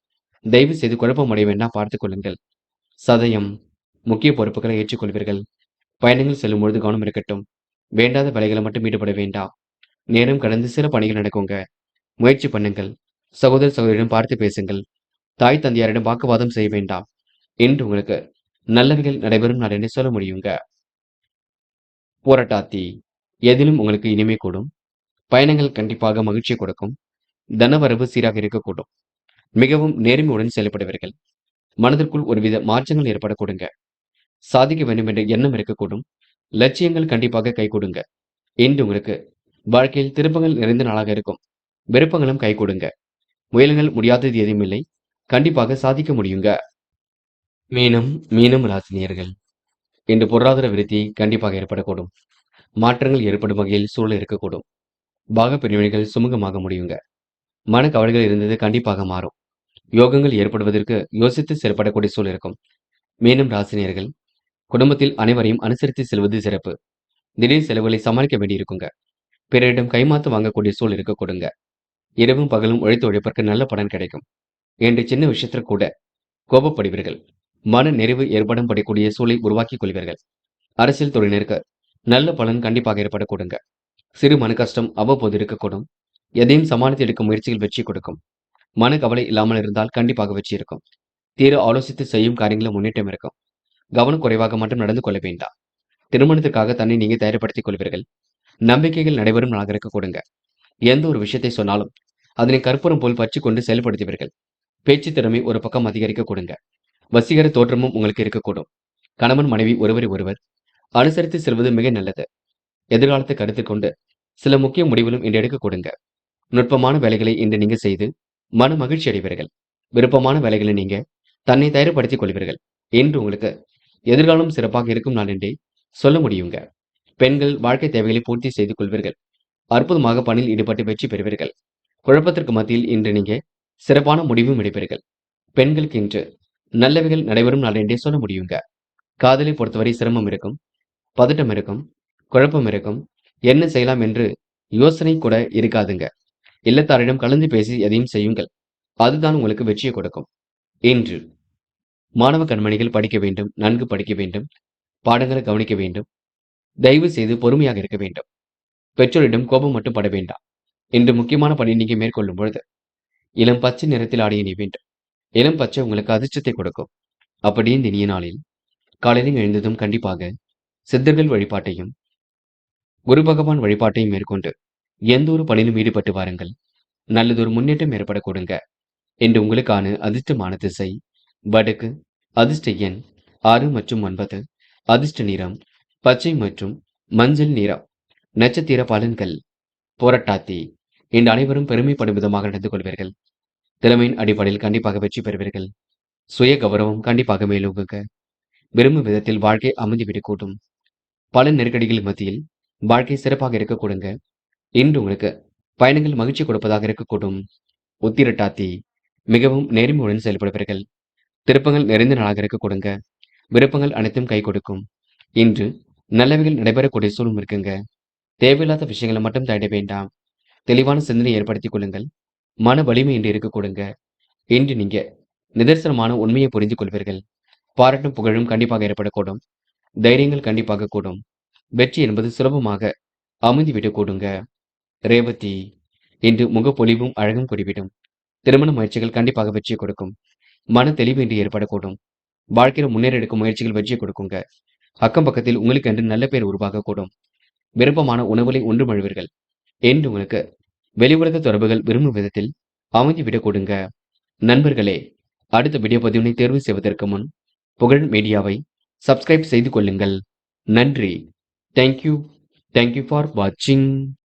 தயவு செய்து குழப்பம் அடைய வேண்டாம், பார்த்துக் கொள்ளுங்கள். சதயம். முக்கிய பொறுப்புகளை ஏற்றுக்கொள்வீர்கள். பயணங்கள் செல்லும் பொழுது கவனம் இருக்கட்டும். வேண்டாத வேலைகளை மட்டும் ஈடுபட வேண்டாம். நேரம் கடந்து சில பணிகள் நடக்குங்க. முயற்சி பண்ணுங்கள். சகோதர சகோதரியிடம் பார்த்து பேசுங்கள். தாய் தந்தையாரிடம் வாக்குவாதம் செய்ய வேண்டாம். என்று உங்களுக்கு நல்லவைகள் நடைபெறும் நாள் என்று சொல்ல முடியுங்க. போராட்டாத்தி. எதிலும் உங்களுக்கு இனிமை கூடும். பயணங்கள் கண்டிப்பாக மகிழ்ச்சி கொடுக்கும். தனவரவு சீராக இருக்கக்கூடும். மிகவும் நேர்மையுடன் செயல்படுவீர்கள். மனதிற்குள் ஒருவித மாற்றங்கள் ஏற்பட கொடுங்க. சாதிக்க வேண்டும் என்ற எண்ணம் இருக்கக்கூடும். லட்சியங்கள் கண்டிப்பாக கை கொடுங்க. என்று உங்களுக்கு வாழ்க்கையில் திருப்பங்கள் நிறைந்த நாளாக இருக்கும். விருப்பங்களும் கை கொடுங்க. முயலுங்கள், முடியாதது எதுவும் இல்லை. கண்டிப்பாக சாதிக்க முடியுங்க. மீனம் மீனம் ராசினியர்கள் இன்று பொருளாதார விருத்தி கண்டிப்பாக ஏற்படக்கூடும். மாற்றங்கள் ஏற்படும் வகையில் சூழல் இருக்கக்கூடும். பாக பிரிவினைகள் சுமூகமாக முடியுங்க. மன கவலைகள் இருந்தது கண்டிப்பாக மாறும். யோகங்கள் ஏற்படுவதற்கு யோசித்து செயல்படக்கூடிய சூழல் இருக்கும். மீனம் ராசினியர்கள் குடும்பத்தில் அனைவரையும் அனுசரித்து செல்வது சிறப்பு. திடீர் செலவுகளை சமாளிக்க வேண்டியிருக்குங்க. பிறரிடம் கைமாத்து வாங்கக்கூடிய சூழல் இருக்க கொடுங்க. இரவும் பகலும் உழைத்து உழைப்பதற்கு நல்ல பலன் கிடைக்கும். என்று சின்ன விஷயத்தில் கூட கோபப்படுவீர்கள். மன நிறைவு ஏற்படும் படக்கூடிய சூழலை உருவாக்கிக் கொள்வீர்கள். அரசியல் துறையினருக்கு நல்ல பலன் கண்டிப்பாக ஏற்பட கொடுங்க. சிறு மன கஷ்டம் அவ்வப்போது இருக்கக்கூடும். எதையும் சமாளித்து எடுக்கும் முயற்சிகள் வெற்றி கொடுக்கும். மன கவலை இல்லாமல் இருந்தால் கண்டிப்பாக வெற்றி இருக்கும். தீர ஆலோசித்து செய்யும் காரியங்களில் முன்னேற்றம் இருக்கும். கவனம் குறைவாக மட்டும் நடந்து கொள்ள வேண்டாம். திருமணத்துக்காக தன்னை நீங்க தயார்படுத்திக் கொள்வீர்கள். நம்பிக்கைகள் நடைபெறும் நாளாக இருக்க கொடுங்க. எந்த ஒரு விஷயத்தை சொன்னாலும் அதனை கற்பூரம் போல் பற்றிக் கொண்டு செயல்படுத்துவீர்கள். பேச்சு திறமை ஒரு பக்கம் அதிகரிக்க கொடுங்க. வசீகர தோற்றமும் உங்களுக்கு இருக்கக்கூடும். கணவன் மனைவி ஒருவரை ஒருவர் அனுசரித்து செல்வது மிக நல்லது. எதிர்காலத்தை கருத்தில் கொண்டு சில முக்கிய முடிவுகளும் இன்று எடுக்க கொடுங்க. நுட்பமான வேலைகளை இன்று நீங்க செய்து மன மகிழ்ச்சி அடைவீர்கள். விருப்பமான வேலைகளை நீங்க தன்னை தயார்படுத்திக் கொள்வீர்கள். என்று உங்களுக்கு எதிர்காலம் சிறப்பாக இருக்கும் நாள் என்றே சொல்ல முடியுங்க. பெண்கள் வாழ்க்கை தேவைகளை பூர்த்தி செய்து கொள்வீர்கள். அற்புதமாக பணியில் ஈடுபட்டு வெற்றி பெறுவீர்கள். குழப்பத்திற்கு மத்தியில் இன்று நீங்க சிறப்பான முடிவும் எடுப்பீர்கள். பெண்களுக்கு இன்று நல்லவைகள் நடைபெறும் நாள் என்றே சொல்ல முடியுங்க. காதலை பொறுத்தவரை சிரமம் இருக்கும், பதட்டம் இருக்கும், குழப்பம் இருக்கும். என்ன செய்யலாம் என்று யோசனை கூட இருக்காதுங்க. இல்லத்தாரிடம் கலந்து பேசி எதையும் செய்யுங்கள். அதுதான் உங்களுக்கு வெற்றியை கொடுக்கும். இன்று மாணவ கண்மணிகள் படிக்க வேண்டும், நன்கு படிக்க வேண்டும், பாடங்களை கவனிக்க வேண்டும். தயவு செய்து பொறுமையாக இருக்க வேண்டும். பெற்றோரிடம் கோபம் மட்டும் பட வேண்டாம். இன்று முக்கியமான பணி நீங்க மேற்கொள்ளும் பொழுது இளம் பச்சை நிறத்தில் ஆடைய நீ வேண்டும். இளம் பச்சை உங்களுக்கு அதிர்ஷ்டத்தை கொடுக்கும். அப்படியே இந்த இனிய நாளில் காலையில் எழுந்ததும் கண்டிப்பாக சித்தர்கள் வழிபாட்டையும் குரு பகவான் வழிபாட்டையும் மேற்கொண்டு எந்த ஒரு பணியிலும் ஈடுபட்டு வாருங்கள். நல்லதொரு முன்னேற்றம் ஏற்பட கொடுங்க. என்று உங்களுக்கான அதிர்ஷ்டமான திசை வடக்கு, அதிர்ஷ்ட எண் 6 மற்றும் 9, அதிர்ஷ்ட நிறம் பச்சை மற்றும் மஞ்சள் நிறம். நட்சத்திர பலன்கள் புரட்டாதி. இன்று அனைவரும் பெருமைப்படும் விதமாக நடந்து கொள்வீர்கள். திறமையின் அடிப்படையில் கண்டிப்பாக வெற்றி பெறுவீர்கள். சுய கௌரவம் கண்டிப்பாக மேலோங்குங்க. விரும்பும் விதத்தில் வாழ்க்கை அமைந்துவிடக் கூடும். பல நெருக்கடிகள் மத்தியில் வாழ்க்கை சிறப்பாக இருக்க கொடுங்க. இன்று உங்களுக்கு பயணங்கள் மகிழ்ச்சி கொடுப்பதாக இருக்கக்கூடும். உத்திரட்டாத்தி மிகவும் நேர்மையுடன் செயல்படுவீர்கள். திருப்பங்கள் நிறைந்த நாளாக இருக்க கொடுங்க. விருப்பங்கள் அனைத்தும் கை கொடுக்கும். இன்று நல்லவைகள் நடைபெறக்கூடிய சூழ்நிலை இருக்குங்க. தேவையில்லாத விஷயங்களை மட்டும் தேட வேண்டாம். தெளிவான சிந்தனை ஏற்படுத்திக் கொள்ளுங்கள். மன வலிமை இன்று இருக்க கொடுங்க. இன்று நீங்க நிதர்சனமான உண்மையை புரிந்து கொள்வீர்கள். பாராட்டும் புகழும் கண்டிப்பாக ஏற்படக்கூடும். தைரியங்கள் கண்டிப்பாக கூடும். வெற்றி என்பது சுலபமாக அமைந்துவிடக் கூடுங்க. ரேவதி இன்று முகப்பொலிவும் அழகும் கூடிவிடும். திருமண முயற்சிகள் கண்டிப்பாக வெற்றி கொடுக்கும். மன தெளிவு இன்று ஏற்படக்கூடும். வாழ்க்கையில் முன்னேற எடுக்கும் முயற்சிகள் வெற்றியை கொடுக்குங்க. அக்கம் பக்கத்தில் உங்களுக்கு என்று நல்ல பேர் உருவாகக்கூடும். விருப்பமான உணவுகளை உண்டு மழுவீர்கள். என்று உங்களுக்கு வெளி உலக தொடர்புகள் விரும்பும் விதத்தில் அமைந்துவிடக் கொடுங்க. நண்பர்களே, அடுத்த வீடியோ பதிவினை தேர்வு செய்வதற்கு முன் புகழ் மீடியாவை சப்ஸ்கிரைப் செய்து கொள்ளுங்கள். நன்றி. தேங்க்யூ. தேங்க்யூ ஃபார் வாட்சிங்.